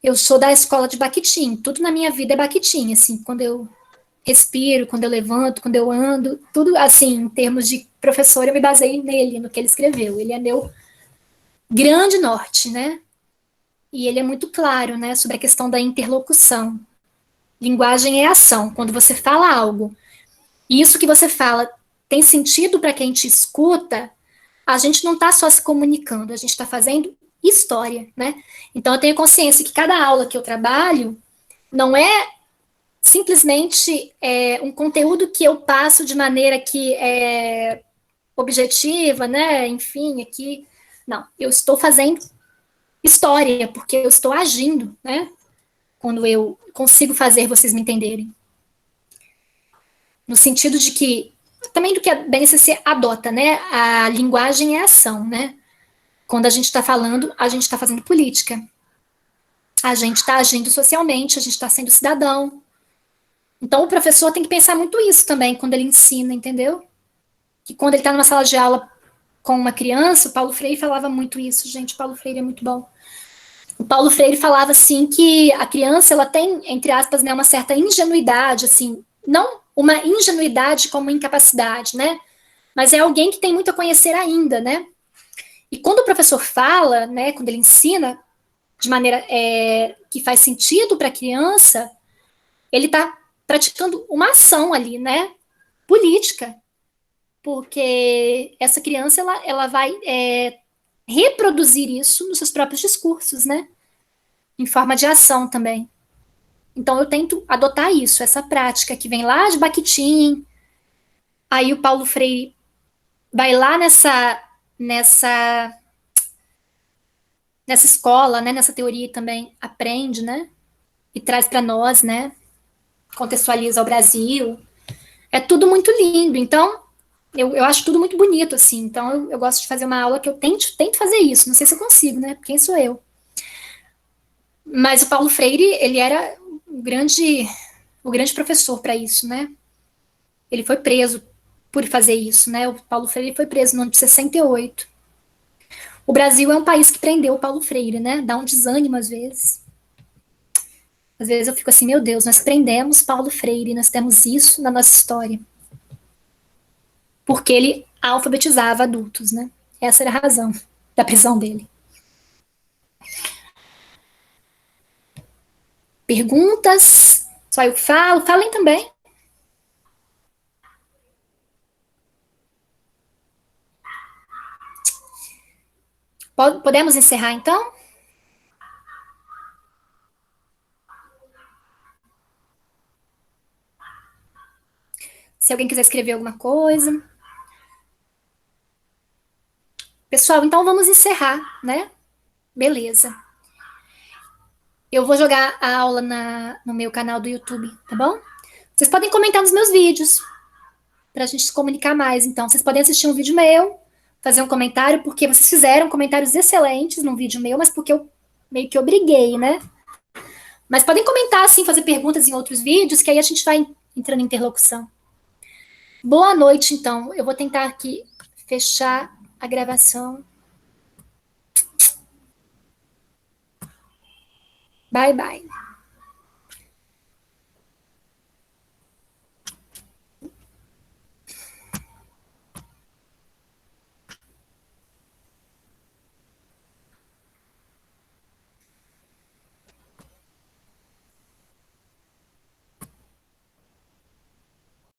Eu sou da escola de Bakhtin. Tudo na minha vida é Bakhtin, assim, quando eu respiro, quando eu levanto, quando eu ando, tudo assim, em termos de professor, eu me baseio nele, no que ele escreveu. Ele é meu grande norte, né? E ele é muito claro, né, sobre a questão da interlocução. Linguagem é ação. Quando você fala algo, e isso que você fala tem sentido para quem te escuta, a gente não está só se comunicando, a gente está fazendo história, né? Então eu tenho consciência que cada aula que eu trabalho não é simplesmente um conteúdo que eu passo de maneira que é objetiva, né? Enfim, aqui. Não, eu estou fazendo história, porque eu estou agindo, né? Quando eu consigo fazer vocês me entenderem. No sentido de que, também do que a BNCC adota, né? A linguagem é ação, né? Quando a gente está falando, a gente está fazendo política. A gente está agindo socialmente, a gente está sendo cidadão. Então, o professor tem que pensar muito isso também quando ele ensina, entendeu? Que quando ele está numa sala de aula com uma criança, o Paulo Freire falava muito isso, gente, o Paulo Freire é muito bom. O Paulo Freire falava, assim, que a criança, ela tem, entre aspas, né, uma certa ingenuidade, assim, não uma ingenuidade como incapacidade, né? Mas é alguém que tem muito a conhecer ainda, né? E quando o professor fala, né, quando ele ensina de maneira que faz sentido para a criança, ele está praticando uma ação ali, né, política, porque essa criança ela vai reproduzir isso nos seus próprios discursos, né, em forma de ação também. Então eu tento adotar isso, essa prática que vem lá de Bakhtin. Aí o Paulo Freire vai lá nessa escola, né, nessa teoria também aprende, né, e traz para nós, né, contextualiza o Brasil. É tudo muito lindo. Então eu acho tudo muito bonito, assim. Então eu gosto de fazer uma aula que eu tento fazer isso. Não sei se eu consigo, né? Quem sou eu? Mas o Paulo Freire, ele era o grande professor para isso, né? Ele foi preso por fazer isso, né? O Paulo Freire foi preso no ano de 68. O Brasil é um país que prendeu o Paulo Freire, né? Dá um desânimo às vezes. Às vezes eu fico assim, meu Deus, nós prendemos Paulo Freire, nós temos isso na nossa história. Porque ele alfabetizava adultos, né? Essa era a razão da prisão dele. Perguntas? Só eu falo? Falem também. Podemos encerrar, então? Se alguém quiser escrever alguma coisa. Pessoal, então vamos encerrar, né? Beleza. Eu vou jogar a aula no meu canal do YouTube, tá bom? Vocês podem comentar nos meus vídeos, pra gente se comunicar mais. Então, vocês podem assistir um vídeo meu, fazer um comentário, porque vocês fizeram comentários excelentes num vídeo meu, mas porque eu meio que obriguei, né? Mas podem comentar, assim, fazer perguntas em outros vídeos, que aí a gente vai entrando em interlocução. Boa noite, então. Eu vou tentar aqui fechar a gravação. Bye, bye.